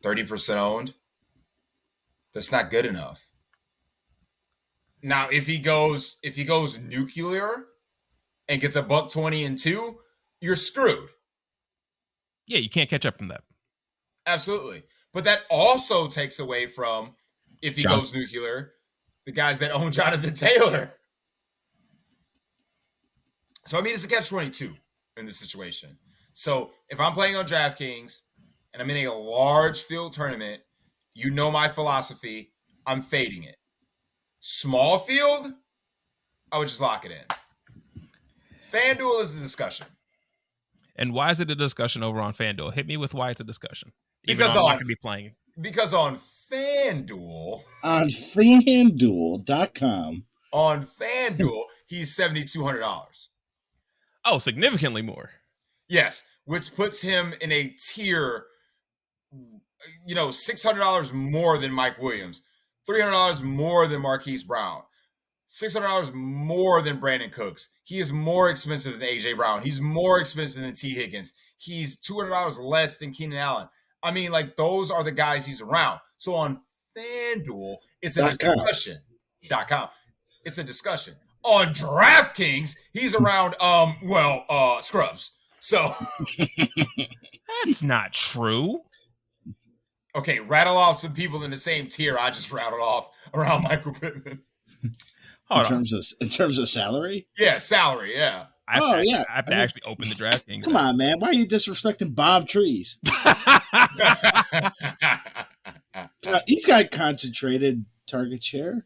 Speaker 1: 30% owned. That's not good enough. Now, if he goes nuclear and gets a $120 and 2, you're screwed.
Speaker 3: Yeah, you can't catch up from that.
Speaker 1: Absolutely. But that also takes away from, if he
Speaker 3: John-
Speaker 1: goes nuclear, the guys that own Jonathan Taylor. So, I mean, it's a catch-22 in this situation. So, if I'm playing on DraftKings and I'm in a large field tournament, you know my philosophy, I'm fading it. Small field, I would just lock it in. FanDuel is the discussion.
Speaker 3: And why is it a discussion over on FanDuel? Hit me with why it's a discussion. Even
Speaker 1: Because
Speaker 3: though I'm not going to be playing.
Speaker 1: Because on FanDuel,
Speaker 2: On FanDuel.com,
Speaker 1: he's $7,200.
Speaker 3: Oh, significantly more.
Speaker 1: Yes, which puts him in a tier, $600 more than Mike Williams, $300 more than Marquise Brown, $600 more than Brandon Cooks. He is more expensive than AJ Brown. He's more expensive than T. Higgins. He's $200 less than Keenan Allen. I mean, like, those are the guys he's around. So on FanDuel, it's a discussion. .com. It's a discussion. On DraftKings, he's around scrubs. So
Speaker 3: That's not true.
Speaker 1: Okay, rattle off some people in the same tier I just rattled off around Michael Pittman.
Speaker 2: In terms of salary?
Speaker 1: Yeah, salary, yeah.
Speaker 3: I have to actually open the DraftKings.
Speaker 2: Come on, man. Why are you disrespecting Bob Trees? He's got concentrated target share.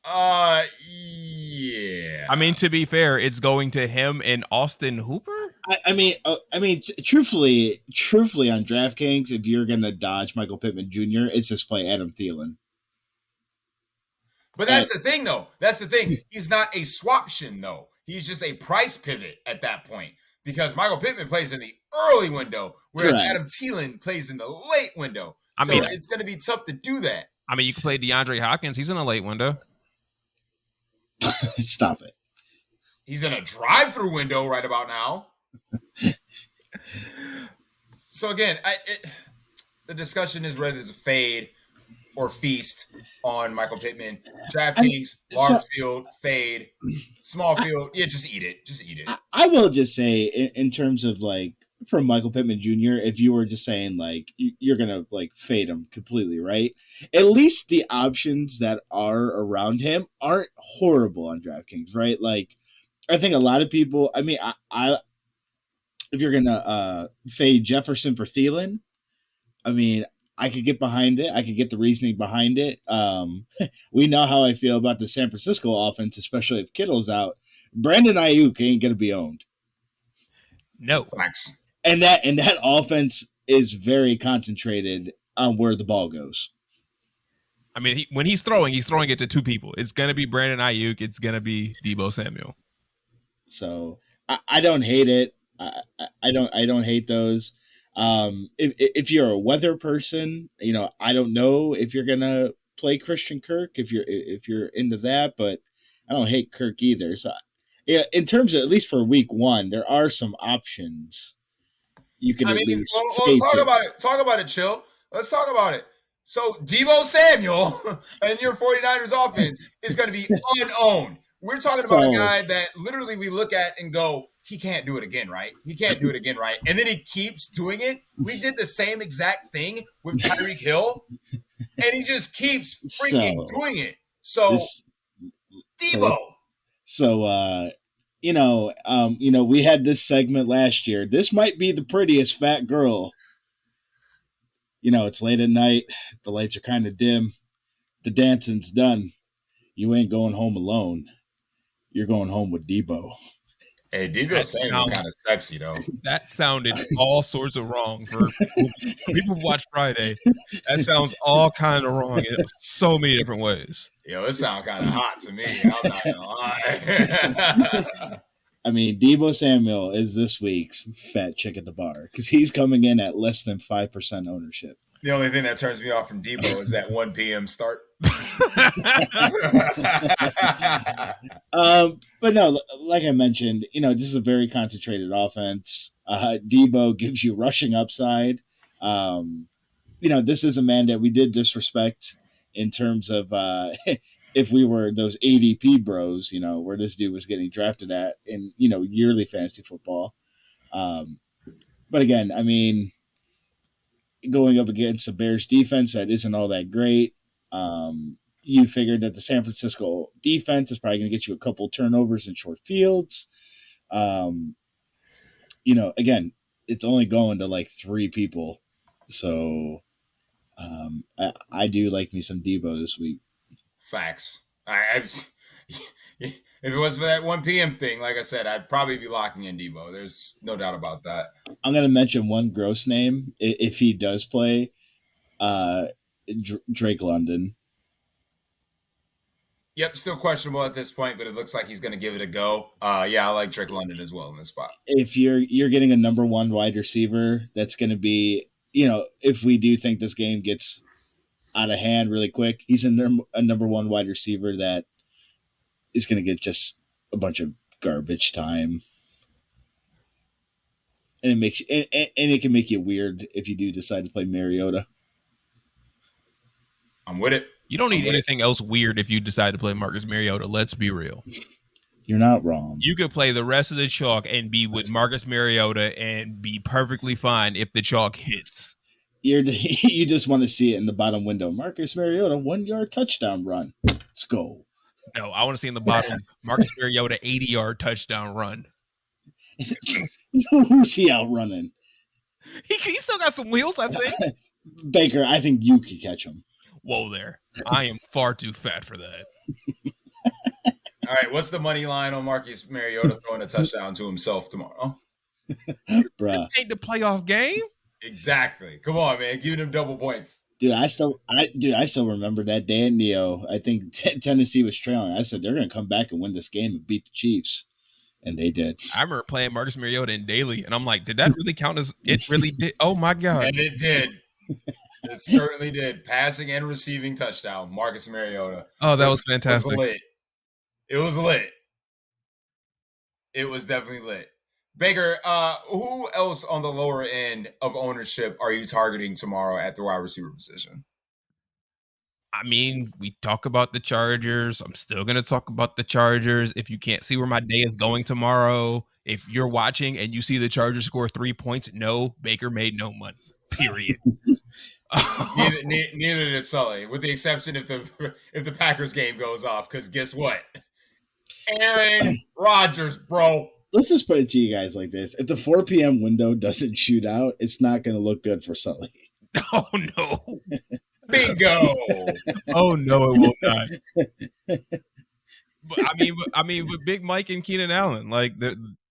Speaker 1: Yeah.
Speaker 3: I mean, to be fair, it's going to him and Austin Hooper.
Speaker 2: I mean, truthfully, on DraftKings, if you're gonna dodge Michael Pittman Jr., it's just play Adam Thielen.
Speaker 1: But that's the thing, though. That's the thing. He's not a swaption, though. He's just a price pivot at that point because Michael Pittman plays in the early window, whereas Adam Thielen plays in the late window. So it's going to be tough to do that.
Speaker 3: I mean, you can play DeAndre Hopkins. He's in a late window.
Speaker 2: Stop it.
Speaker 1: He's in a drive-through window right about now. So again, the discussion is whether it's a fade or feast on Michael Pittman. DraftKings, large field, fade, small field. Yeah, just eat it. Just eat it.
Speaker 2: I will just say, in terms of like for Michael Pittman Jr., if you were just saying like you're gonna like fade him completely, right? At least the options that are around him aren't horrible on DraftKings, right? Like I think a lot of people. I mean, I if you're gonna fade Jefferson for Thielen, I mean, I could get behind it. I could get the reasoning behind it. We know how I feel about the San Francisco offense, especially if Kittle's out. Brandon Ayuk ain't gonna be owned.
Speaker 3: No.
Speaker 1: Facts.
Speaker 2: And that offense is very concentrated on where the ball goes.
Speaker 3: I mean, when he's throwing it to two people. It's gonna be Brandon Ayuk. It's gonna be Deebo Samuel.
Speaker 2: So I don't hate it. I don't hate those. If you're a weather person, I don't know if you're gonna play Christian Kirk if you're into that, but I don't hate Kirk either. So yeah, in terms of at least for week one, there are some options you can at least
Speaker 1: talk about it, chill. Let's talk about it. So Deebo Samuel and your 49ers offense is going to be unowned. We're talking about a guy that literally we look at and go, he can't do it again, right? He can't do it again, right? And then he keeps doing it. We did the same exact thing with Tyreek Hill, and he just keeps freaking doing it. So, Deebo.
Speaker 2: We had this segment last year. This might be the prettiest fat girl. It's late at night. The lights are kind of dim. The dancing's done. You ain't going home alone. You're going home with Deebo.
Speaker 1: Hey, Deebo Samuel kind of sexy, though.
Speaker 3: That sounded all sorts of wrong for people who watch Friday. That sounds all kind of wrong in so many different ways.
Speaker 1: Yo, it sounds kind of hot to me. I'm not going to lie.
Speaker 2: I mean, Deebo Samuel is this week's fat chick at the bar because he's coming in at less than 5% ownership.
Speaker 1: The only thing that turns me off from Deebo is that 1 p.m. start.
Speaker 2: But no, like I mentioned, this is a very concentrated offense. Deebo gives you rushing upside. This is a man that we did disrespect in terms of if we were those ADP bros, where this dude was getting drafted at in, yearly fantasy football. But again, I mean, going up against a Bears defense that isn't all that great. You figured that the San Francisco defense is probably going to get you a couple turnovers in short fields. Um, again, it's only going to like 3 people. So I do like me some Debo this week.
Speaker 1: Facts. If it was for that 1 p.m. thing, like I said, I'd probably be locking in Debo. There's no doubt about that.
Speaker 2: I'm going to mention one gross name if he does play, uh, Drake London.
Speaker 1: Yep, still questionable at this point, but it looks like he's going to give it a go. Yeah, I like Drake London as well in this spot.
Speaker 2: If you're getting a number 1 wide receiver, that's going to be, if we do think this game gets out of hand really quick, he's a number 1 wide receiver that is going to get just a bunch of garbage time. And it makes and it can make you weird if you do decide to play Mariota.
Speaker 1: I'm with it.
Speaker 3: You don't need anything else weird if you decide to play Marcus Mariota. Let's be real.
Speaker 2: You're not wrong.
Speaker 3: You could play the rest of the chalk and be with Marcus Mariota and be perfectly fine if the chalk hits.
Speaker 2: You just want to see it in the bottom window. Marcus Mariota, 1-yard touchdown run. Let's go.
Speaker 3: No, I want to see in the bottom Marcus Mariota 80-yard touchdown run.
Speaker 2: Who's he outrunning?
Speaker 3: He still got some wheels, I think.
Speaker 2: Baker, I think you could catch him.
Speaker 3: Whoa there. I am far too fat for that.
Speaker 1: All right, what's the money line on Marcus Mariota throwing a touchdown to himself tomorrow?
Speaker 2: Bruh.
Speaker 3: This ain't the playoff game.
Speaker 1: Exactly. Come on, man. Give them double points.
Speaker 2: Dude, I still remember that day at Neo. I think Tennessee was trailing. I said they're going to come back and win this game and beat the Chiefs, and they did.
Speaker 3: I remember playing Marcus Mariota in Daily, and I'm like, did that really count as it really did? Oh my god!
Speaker 1: And it did. It certainly did. Passing and receiving touchdown, Marcus Mariota.
Speaker 3: Oh, that was fantastic.
Speaker 1: It was lit. It was definitely lit. Baker, who else on the lower end of ownership are you targeting tomorrow at the wide receiver position?
Speaker 3: I mean, we talk about the Chargers. I'm still going to talk about the Chargers. If you can't see where my day is going tomorrow, if you're watching and you see the Chargers score 3 points, no, Baker made no money, period.
Speaker 1: Neither did Sully, with the exception if the Packers game goes off, because guess what? Aaron Rodgers, bro.
Speaker 2: Let's just put it to you guys like this. If the 4 p.m. window doesn't shoot out, it's not going to look good for Sully.
Speaker 3: Oh, no.
Speaker 1: Bingo.
Speaker 3: Oh, no, it will not. But with Big Mike and Keenan Allen, like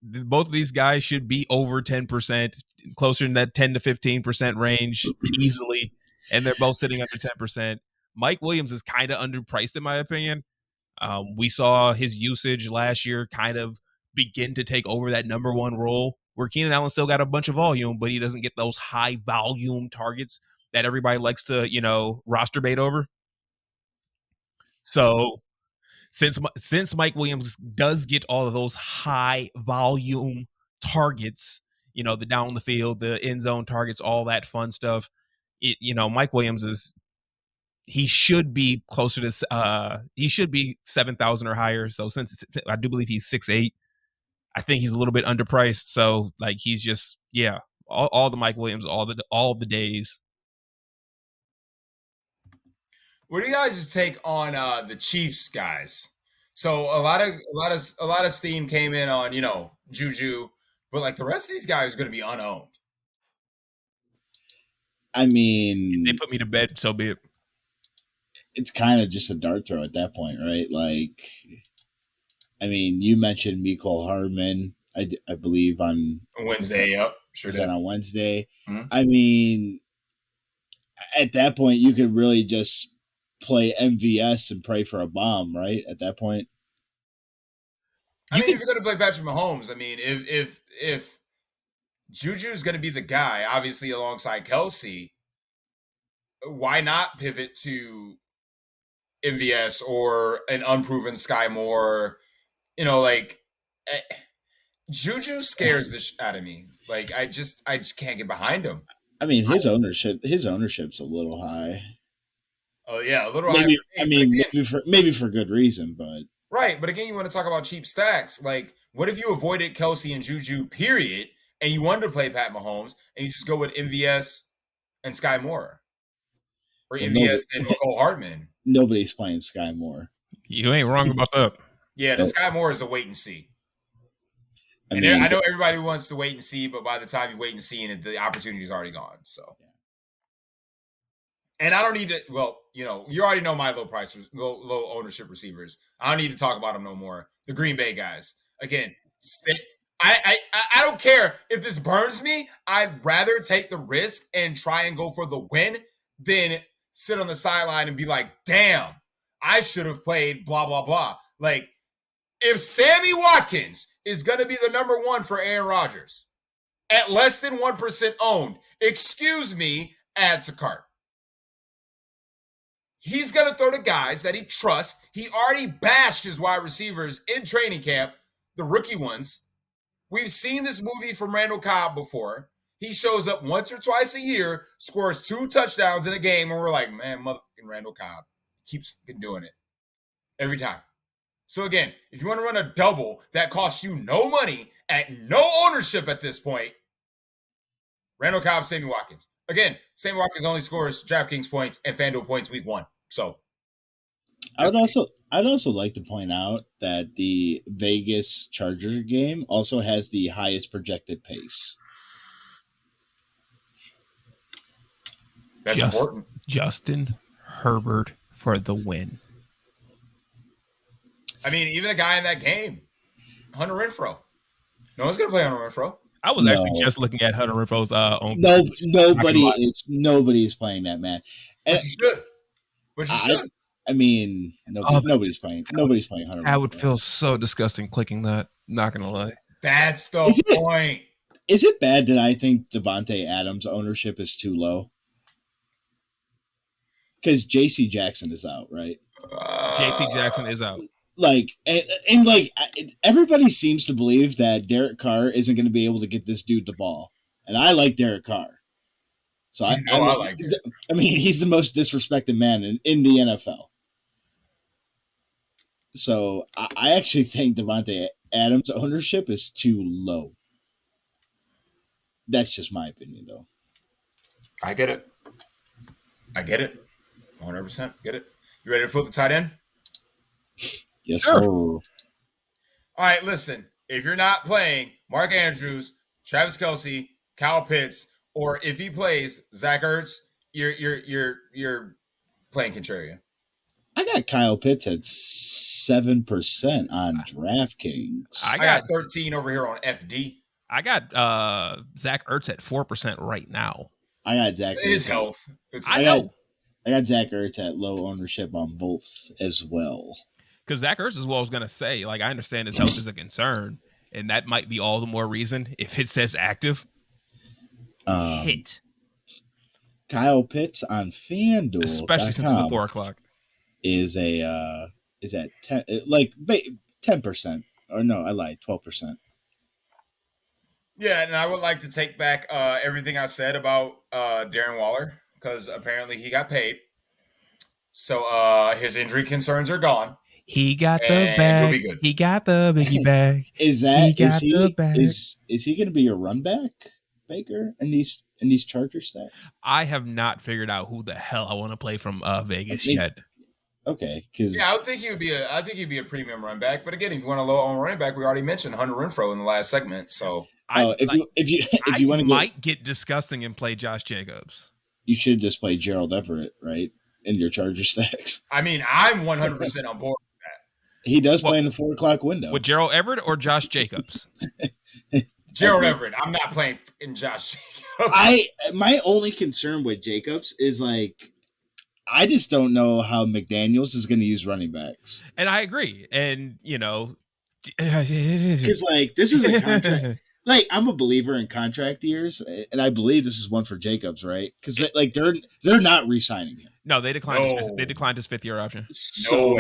Speaker 3: both of these guys should be over 10%, closer in that 10 to 15% range easily. And they're both sitting under 10%. Mike Williams is kind of underpriced, in my opinion. We saw his usage last year kind of begin to take over that number 1 role, where Keenan Allen still got a bunch of volume, but he doesn't get those high volume targets that everybody likes to, roster bait over. So since Mike Williams does get all of those high volume targets, the down the field, the end zone targets, all that fun stuff, Mike Williams he should be closer to he should be 7,000 or higher. So since I do believe he's 6'8", I think he's a little bit underpriced. So like he's just all the Mike Williams all the days.
Speaker 1: What do you guys' take on the Chiefs guys? So a lot of steam came in on Juju, but like the rest of these guys are going to be unowned.
Speaker 2: I mean,
Speaker 3: they put me to bed, so be it.
Speaker 2: It's kind of just a dart throw at that point, right? Like, I mean, you mentioned Mecole Hardman, I believe on
Speaker 1: Wednesday. Yep, sure
Speaker 2: did. On Wednesday.
Speaker 1: Mm-hmm.
Speaker 2: I mean, at that point, you could really just play MVS and pray for a bomb, right? At that point,
Speaker 1: if you're going to play Patrick Mahomes, I mean, if Juju's going to be the guy, obviously alongside Kelsey, why not pivot to MVS or an unproven Sky Moore? Juju scares the shit out of me. Like I just can't get behind him.
Speaker 2: I mean, his ownership's a little high.
Speaker 1: Oh yeah, a little
Speaker 2: maybe,
Speaker 1: high.
Speaker 2: I mean, maybe for good reason, but
Speaker 1: right. But again, you want to talk about cheap stacks. Like, what if you avoided Kelsey and Juju, period, and you wanted to play Pat Mahomes, and you just go with MVS and Sky Moore, or
Speaker 2: Well,
Speaker 1: MVS and McCole Hardman.
Speaker 2: Nobody's playing Sky Moore.
Speaker 3: You ain't wrong about that.
Speaker 1: Yeah, the
Speaker 2: Nope.
Speaker 1: Sky Moore is a wait and see.
Speaker 2: I
Speaker 1: And
Speaker 2: mean,
Speaker 1: I know everybody wants to wait and see, but by the time you wait and see, and the opportunity is already gone. So, and I don't need to. Well, you already know my low ownership receivers. I don't need to talk about them no more. The Green Bay guys. Again, I don't care if this burns me. I'd rather take the risk and try and go for the win than sit on the sideline and be like, damn, I should have played blah, blah, blah. Like, if Sammy Watkins is going to be the number one for Aaron Rodgers at less than 1% owned, excuse me, add to cart. He's going to throw to guys that he trusts. He already bashed his wide receivers in training camp, the rookie ones. We've seen this movie from Randall Cobb before. He shows up once or twice a year, scores 2 touchdowns in a game, and we're like, man, motherfucking Randall Cobb keeps doing it every time. So again, if you want to run a double that costs you no money at no ownership at this point, Randall Cobb, Sammy Watkins. Again, Sammy Watkins only scores Draftkings points and Fanduel points week 1. So
Speaker 2: I'd also like to point out that the Vegas Charger game also has the highest projected pace.
Speaker 1: That's important.
Speaker 3: Justin Herbert for the win.
Speaker 1: I mean, even a guy in that game, Hunter Renfrow. No one's going to play Hunter Renfrow.
Speaker 3: I was actually just looking at Hunter Renfro's own.
Speaker 2: Nobody is playing that, man. And
Speaker 1: But you should.
Speaker 2: I mean, nobody's playing Hunter Renfrow.
Speaker 3: I would feel so disgusting clicking that. Not going to lie.
Speaker 1: That's the point.
Speaker 2: Is it bad that I think Devontae Adams' ownership is too low? Because J.C. Jackson is out, right?
Speaker 3: J.C. Jackson is out.
Speaker 2: Everybody seems to believe that Derek Carr isn't going to be able to get this dude the ball, and I like Derek Carr. So I like it. I mean, he's the most disrespected man in the NFL. So I actually think Devontae Adams' ownership is too low. That's just my opinion, though.
Speaker 1: I get it. 100% get it. You ready to flip the tight end?
Speaker 2: Yes,
Speaker 3: sure.
Speaker 2: Sir.
Speaker 1: All right, listen. If you're not playing Mark Andrews, Travis Kelce, Kyle Pitts, or if he plays Zach Ertz, you're playing contrarian.
Speaker 2: I got Kyle Pitts at 7% on DraftKings.
Speaker 1: I got 13 over here on FD.
Speaker 3: I got Zach Ertz at 4% right now.
Speaker 2: I got Zach Ertz.
Speaker 1: His health.
Speaker 2: I got Zach Ertz at low ownership on both as well.
Speaker 3: Because Zach Ertz as well was going to say, like, I understand his health is a concern, and that might be all the more reason if it says active. Hit.
Speaker 2: Kyle Pitts on FanDuel,
Speaker 3: especially since it's a 4 o'clock,
Speaker 2: is at 10%. Or no, I lied, 12%.
Speaker 1: Yeah, and I would like to take back everything I said about Darren Waller, because apparently he got paid. So his injury concerns are gone.
Speaker 3: He got the bag. He got the biggie bag.
Speaker 2: Is he going to be a run back, Baker, in these Charger stats?
Speaker 3: I have not figured out who the hell I want to play from Vegas yet.
Speaker 2: Okay,
Speaker 1: I would think he'd be a premium run back. But again, if you want a low on running back, we already mentioned Hunter Renfrow in the last segment. So
Speaker 2: if you want to
Speaker 3: might get disgusting and play Josh Jacobs.
Speaker 2: You should just play Gerald Everett, right, in your Charger stacks.
Speaker 1: I mean, I'm 100% on board.
Speaker 2: He does play in the 4 o'clock window.
Speaker 3: With Gerald Everett or Josh Jacobs?
Speaker 1: Gerald Everett. I'm not playing in Josh Jacobs.
Speaker 2: My only concern with Jacobs is I just don't know how McDaniels is going to use running backs.
Speaker 3: And I agree. And
Speaker 2: because this is a contract. I'm a believer in contract years, and I believe this is one for Jacobs, right? Because they're not re-signing him.
Speaker 3: No, they declined. They declined his 5th-year option.
Speaker 2: So,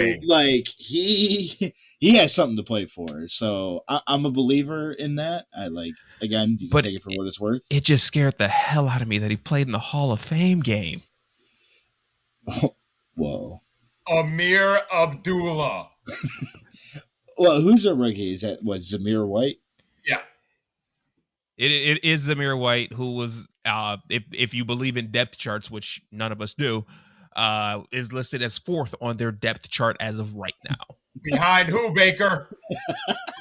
Speaker 2: he has something to play for. So I'm a believer in that. You can take it for what it's worth.
Speaker 3: It just scared the hell out of me that he played in the Hall of Fame game.
Speaker 2: Oh, whoa.
Speaker 1: Amir Abdullah.
Speaker 2: Well, who's a rookie? Is that Zamir White?
Speaker 1: Yeah.
Speaker 3: It is Zamir White, who was if you believe in depth charts, which none of us do, is listed as 4th on their depth chart as of right now.
Speaker 1: Behind who, Baker?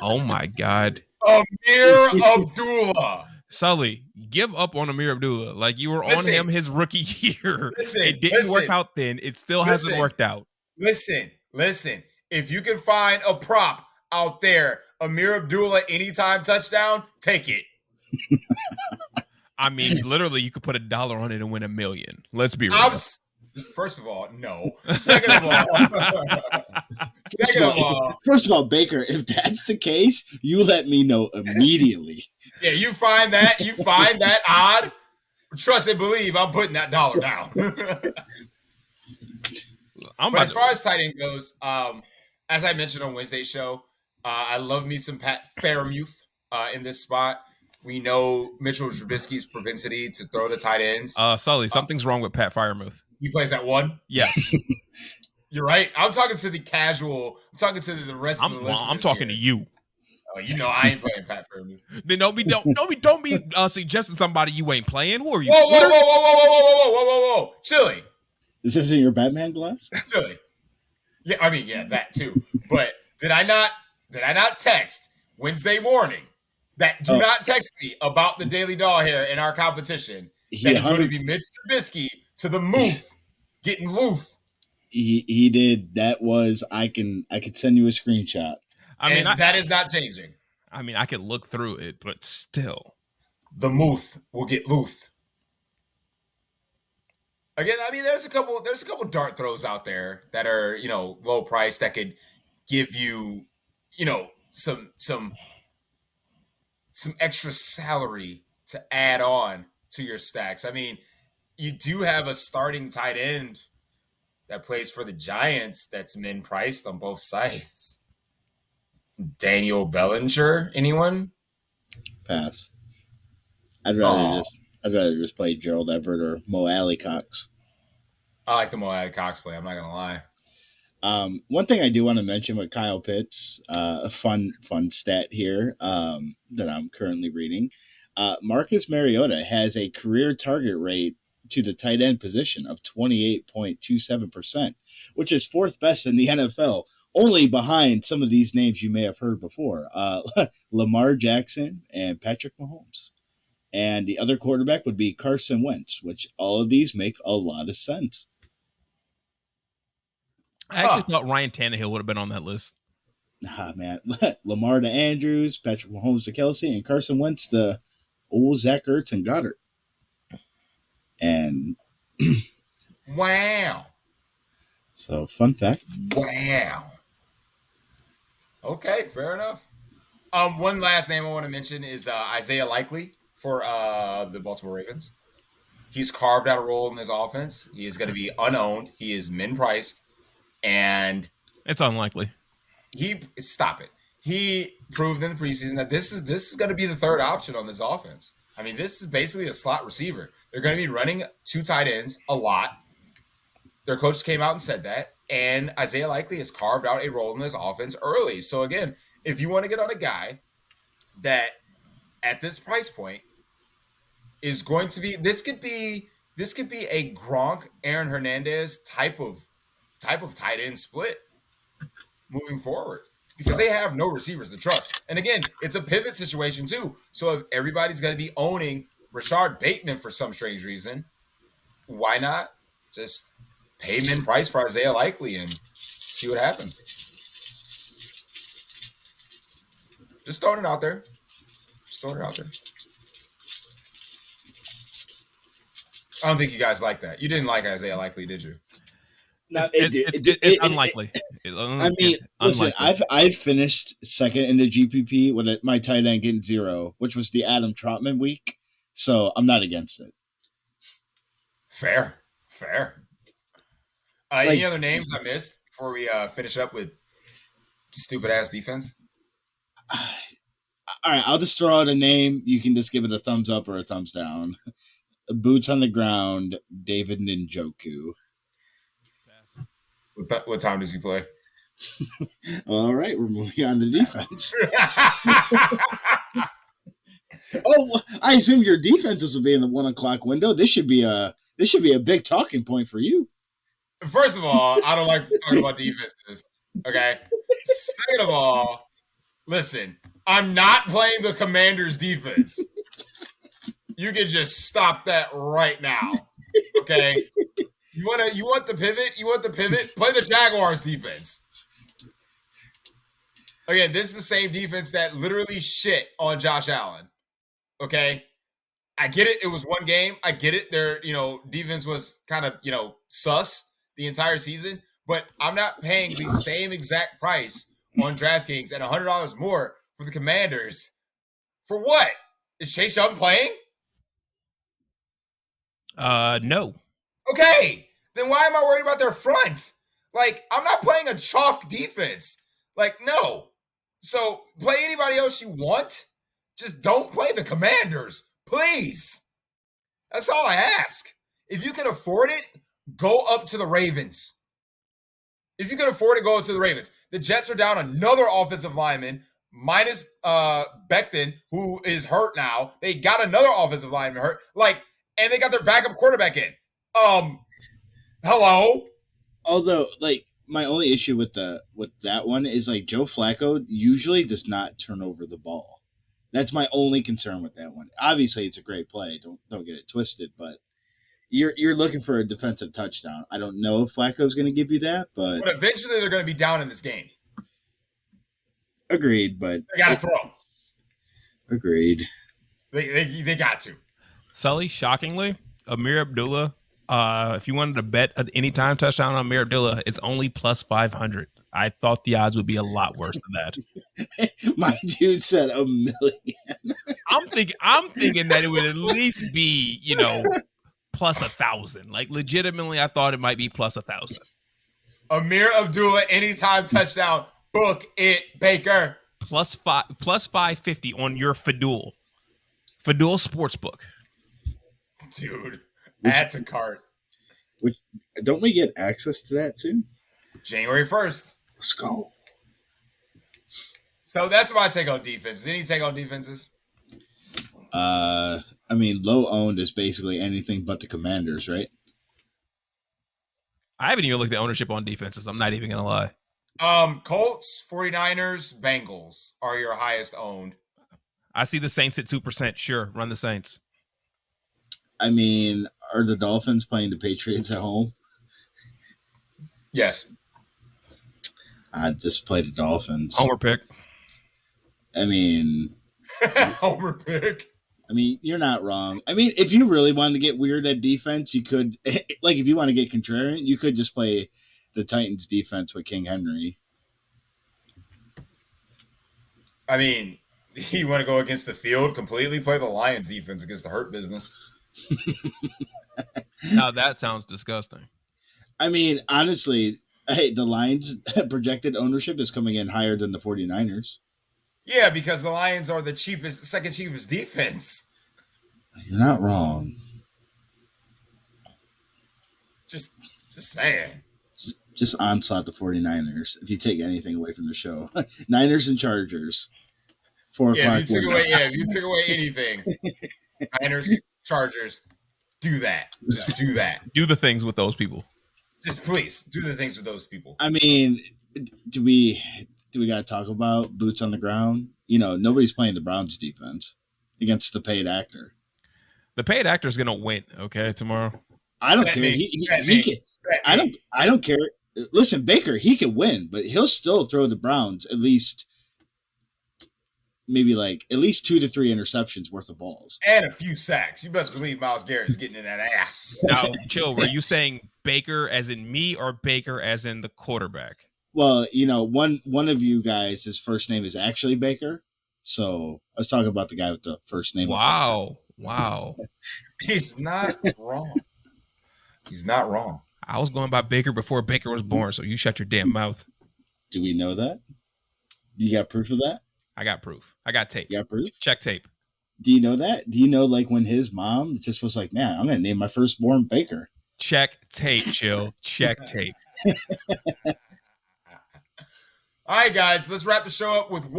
Speaker 3: Oh my God.
Speaker 1: Amir Abdullah.
Speaker 3: Sully, give up on Amir Abdullah. Like, you were on him his rookie year. It didn't work out then. It still hasn't worked out.
Speaker 1: Listen. If you can find a prop out there, Amir Abdullah anytime touchdown, take it.
Speaker 3: I mean, literally, you could put $1 on it and win $1 million. Let's be real.
Speaker 1: First of all, no. Second of all,
Speaker 2: first of all, Baker, if that's the case, you let me know immediately.
Speaker 1: Yeah, you find that odd. Trust and believe, I'm putting that $1 down. But as far as tight end goes, as I mentioned on Wednesday's show, I love me some Pat Fairmuth in this spot. We know Mitchell Trubisky's propensity to throw the tight ends.
Speaker 3: Sully, something's wrong with Pat Fairmuth.
Speaker 1: He plays at 1?
Speaker 3: Yes.
Speaker 1: You're right. I'm talking to the casual. I'm talking to the rest of the listeners.
Speaker 3: I'm talking to you.
Speaker 1: Oh, you know I ain't playing Pat Fairmuth.
Speaker 3: Then don't be suggesting somebody you ain't playing. Who are you?
Speaker 1: Whoa. Chili.
Speaker 2: Is this in your Batman glass?
Speaker 1: Chili. Yeah, I mean, yeah, that too. But did I not text Wednesday morning that do not text me about the Daily Doll here in our competition? That it's going to be Mitch Trubisky to the moof, getting loose.
Speaker 2: He did. That was I could send you a screenshot.
Speaker 1: That is not changing.
Speaker 3: I mean, I could look through it, but still,
Speaker 1: the moof will get loose. Again, I mean, there's a couple dart throws out there that are, low price that could give you, some extra salary to add on to your stacks. I mean, you do have a starting tight end that plays for the Giants that's min priced on both sides. Daniel Bellinger, anyone?
Speaker 2: Pass. I'd rather just play Gerald Everett or Mo Alley Cox.
Speaker 1: I like the Mo Alley Cox play. I'm not gonna
Speaker 2: lie. One thing I do want to mention with Kyle Pitts, a fun stat here that I'm currently reading. Marcus Mariota has a career target rate to the tight end position of 28.27%, which is 4th best in the NFL, only behind some of these names you may have heard before, Lamar Jackson and Patrick Mahomes. And the other quarterback would be Carson Wentz, which all of these make a lot of sense.
Speaker 3: I actually thought Ryan Tannehill would have been on that list.
Speaker 2: Nah, man. Lamar to Andrews, Patrick Mahomes to Kelsey, and Carson Wentz to old Zach Ertz and Goddard. And
Speaker 1: wow.
Speaker 2: So, fun fact.
Speaker 1: Wow. Okay, fair enough. One last name I want to mention is Isaiah Likely for the Baltimore Ravens. He's carved out a role in this offense. He is going to be unowned. He is min priced, and
Speaker 3: it's unlikely.
Speaker 1: Stop it. He proved in the preseason that this is going to be the third option on this offense. I mean, this is basically a slot receiver. They're going to be running 2 tight ends a lot. Their coach came out and said that, and Isaiah Likely has carved out a role in this offense early. So again, if you want to get on a guy that at this price point is going to be, this could be a Gronk, Aaron Hernandez type of tight end split moving forward, because they have no receivers to trust. And again, it's a pivot situation too. So if everybody's going to be owning Rashard Bateman for some strange reason, why not just pay him in price for Isaiah Likely and see what happens? Just throwing it out there. I don't think you guys like that. You didn't like Isaiah Likely, did you?
Speaker 2: No,
Speaker 3: it's unlikely.
Speaker 2: I mean, listen, I've finished second in the GPP with my tight end getting 0, which was the Adam Trotman week. So I'm not against it.
Speaker 1: Fair. Any other names I missed before we finish up with stupid ass defense?
Speaker 2: All right, I'll just throw out a name. You can just give it a thumbs up or a thumbs down. Boots on the ground, David Njoku.
Speaker 1: What time does he play?
Speaker 2: All right, we're moving on to defense. Oh, I assume your defenses will be in the 1 o'clock window. This should be a big talking point for you.
Speaker 1: First of all, I don't like talking about defenses. Okay. Second of all, listen, I'm not playing the Commanders defense. You can just stop that right now. Okay. You want the pivot? You want the pivot? Play the Jaguars defense. Again, this is the same defense that literally shit on Josh Allen. Okay. I get it. It was one game. I get it. Their, defense was kind of, sus the entire season, but I'm not paying the same exact price on DraftKings and $100 more for the Commanders. For what? Is Chase Young playing?
Speaker 3: No.
Speaker 1: Okay. Then why am I worried about their front? Like, I'm not playing a chalk defense. Like, no. So play anybody else you want. Just don't play the Commanders. Please. That's all I ask. If you can afford it, go up to the Ravens. If you can afford it, go up to the Ravens. The Jets are down another offensive lineman, minus Becton, who is hurt now. They got another offensive lineman hurt. And they got their backup quarterback in. Hello?
Speaker 2: Although, my only issue with that one is Joe Flacco usually does not turn over the ball. That's my only concern with that one. Obviously, it's a great play. Don't get it twisted, but you're looking for a defensive touchdown. I don't know if Flacco's going to give you that, but
Speaker 1: eventually they're going to be down in this game.
Speaker 2: Agreed, but
Speaker 1: they got to throw.
Speaker 2: Agreed.
Speaker 1: They got to.
Speaker 3: Sully, shockingly, Amir Abdullah. If you wanted to bet an anytime touchdown on Amir Abdullah, it's only plus 500. I thought the odds would be a lot worse than
Speaker 2: that. My dude said $1 million.
Speaker 3: I'm thinking that it would at least be, plus 1,000. Like, legitimately, I thought it might be plus 1,000.
Speaker 1: Amir Abdullah, anytime touchdown. Book it, Baker.
Speaker 3: Plus 550 on your Fanduel Sportsbook.
Speaker 1: Dude, add to cart.
Speaker 2: Don't we get access to that soon?
Speaker 1: January 1st.
Speaker 2: Let's go.
Speaker 1: So that's my take on defenses. Any take on defenses?
Speaker 2: Low owned is basically anything but the Commanders, right?
Speaker 3: I haven't even looked at ownership on defenses. I'm not even going to lie.
Speaker 1: Colts, 49ers, Bengals are your highest owned.
Speaker 3: I see the Saints at 2%. Sure, run the Saints.
Speaker 2: Are the Dolphins playing the Patriots at home?
Speaker 1: Yes.
Speaker 2: I just play the Dolphins.
Speaker 3: Homer pick.
Speaker 1: Homer pick.
Speaker 2: You're not wrong. If you really wanted to get weird at defense, you could, if you want to get contrarian, you could just play the Titans defense with King Henry.
Speaker 1: You want to go against the field completely? Play the Lions defense against the Hurt Business.
Speaker 3: Now that sounds disgusting.
Speaker 2: Honestly, hey, the Lions projected ownership is coming in higher than the 49ers.
Speaker 1: Yeah, because the Lions are the second cheapest defense.
Speaker 2: You're not wrong.
Speaker 1: Just saying.
Speaker 2: Just onslaught the 49ers if you take anything away from the show. Niners and Chargers. 4 o'clock.
Speaker 1: If you took away anything, Niners, Chargers, do that. Just do that.
Speaker 3: Do the things with those people.
Speaker 1: Just please do the things with those people.
Speaker 2: Do we got to talk about boots on the ground? Nobody's playing the Browns defense against the paid actor.
Speaker 3: The paid actor is going to win, okay, tomorrow.
Speaker 2: I don't care. I don't care. Listen, Baker, he can win, but he'll still throw the Browns at least 2 to 3 interceptions worth of balls.
Speaker 1: And a few sacks. You best believe Myles Garrett is getting in that ass.
Speaker 3: Now, chill. Were you saying Baker as in me or Baker as in the quarterback?
Speaker 2: Well, one of you guys, his first name is actually Baker. So I was talking about the guy with the first name.
Speaker 3: Wow.
Speaker 1: He's not wrong. He's not wrong.
Speaker 3: I was going by Baker before Baker was born, so you shut your damn mouth.
Speaker 2: Do we know that? You got proof of that?
Speaker 3: I got proof. I got tape.
Speaker 2: You got proof?
Speaker 3: Check tape.
Speaker 2: Do you know that? Do you know when his mom just was like, man, I'm going to name my firstborn Baker?
Speaker 3: Check tape, chill. Check tape.
Speaker 1: All right, guys, let's wrap the show up with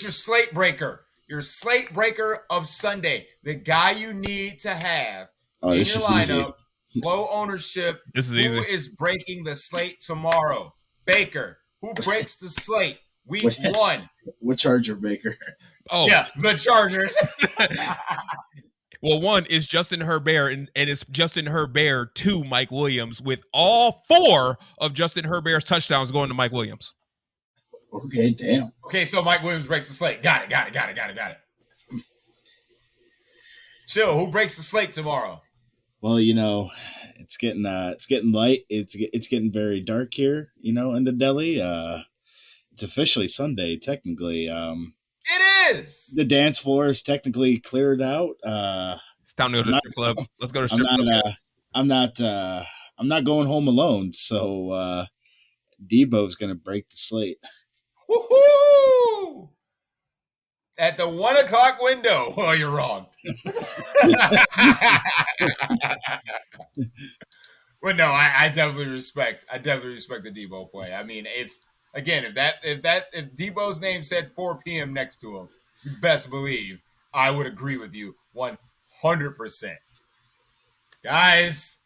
Speaker 1: your slate breaker. your slate breaker of Sunday, the guy you need to have in your lineup, low ownership.
Speaker 3: This is
Speaker 1: who
Speaker 3: easy.
Speaker 1: is breaking the slate tomorrow? Baker. Who breaks the slate week 1?
Speaker 2: What Charger Baker?
Speaker 3: Oh,
Speaker 1: yeah, the Chargers.
Speaker 3: Well, one is Justin Herbert, and it's Justin Herbert to Mike Williams, with all 4 of Justin Herbert's touchdowns going to Mike Williams.
Speaker 2: Okay, damn.
Speaker 1: Okay, so Mike Williams breaks the slate. Got it. Chill. Who breaks the slate tomorrow?
Speaker 2: Well, it's getting light. It's getting very dark here, in the Deli. It's officially Sunday, technically.
Speaker 1: It is.
Speaker 2: The dance floor is technically cleared out.
Speaker 3: It's time to go to the strip club. Let's go to strip club.
Speaker 2: I'm not going home alone. So Debo's gonna break the slate.
Speaker 1: Woohoo! At the 1 o'clock window. Oh, you're wrong. Well, no, I definitely respect the Debo play. I mean, if Debo's name said 4 p.m. next to him, you best believe I would agree with you 100%. Guys,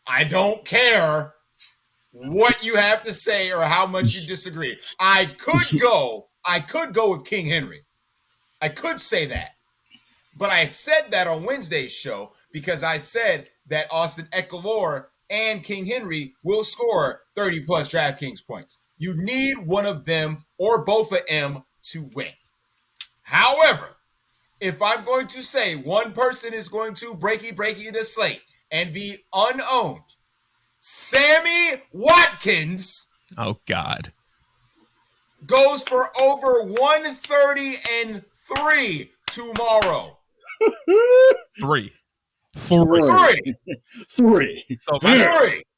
Speaker 1: I don't care what you have to say or how much you disagree. I could go with King Henry. I could say that. But I said that on Wednesday's show because I said that Austin Eckler and King Henry will score 30-plus DraftKings points. You need one of them or both of them to win. However, if I'm going to say one person is going to breaky the slate and be unowned, Sammy Watkins.
Speaker 3: Oh, God.
Speaker 1: Goes for over 130-3 tomorrow.
Speaker 3: 3.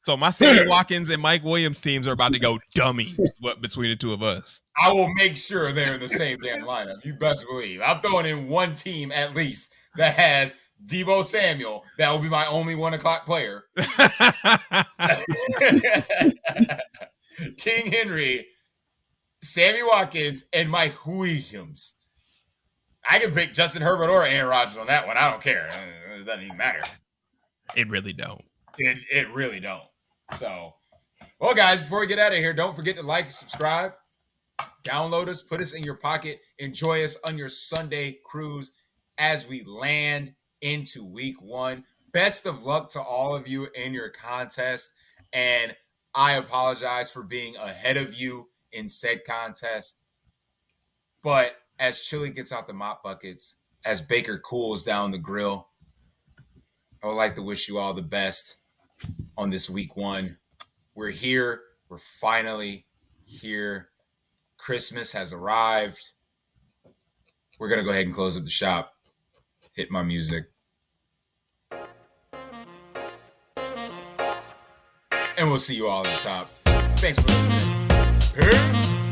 Speaker 3: So my Sammy Watkins and Mike Williams teams are about to go dummy between the two of us.
Speaker 1: I will make sure they're in the same damn lineup. You best believe. I'm throwing in one team at least that has Debo Samuel. That will be my only 1 o'clock player. King Henry, Sammy Watkins, and Mike Williams. I can pick Justin Herbert or Aaron Rodgers on that one. I don't care. It doesn't even matter.
Speaker 3: It really don't.
Speaker 1: It really don't. So, well, guys, before we get out of here, don't forget to like, subscribe, download us, put us in your pocket, enjoy us on your Sunday cruise as we land into week 1. Best of luck to all of you in your contest. And I apologize for being ahead of you in said contest. But as Chili gets out the mop buckets, as Baker cools down the grill, I would like to wish you all the best on this week 1. We're here. We're finally here. Christmas has arrived. We're going to go ahead and close up the shop. Hit my music. And we'll see you all at the top. Thanks for listening. Peace.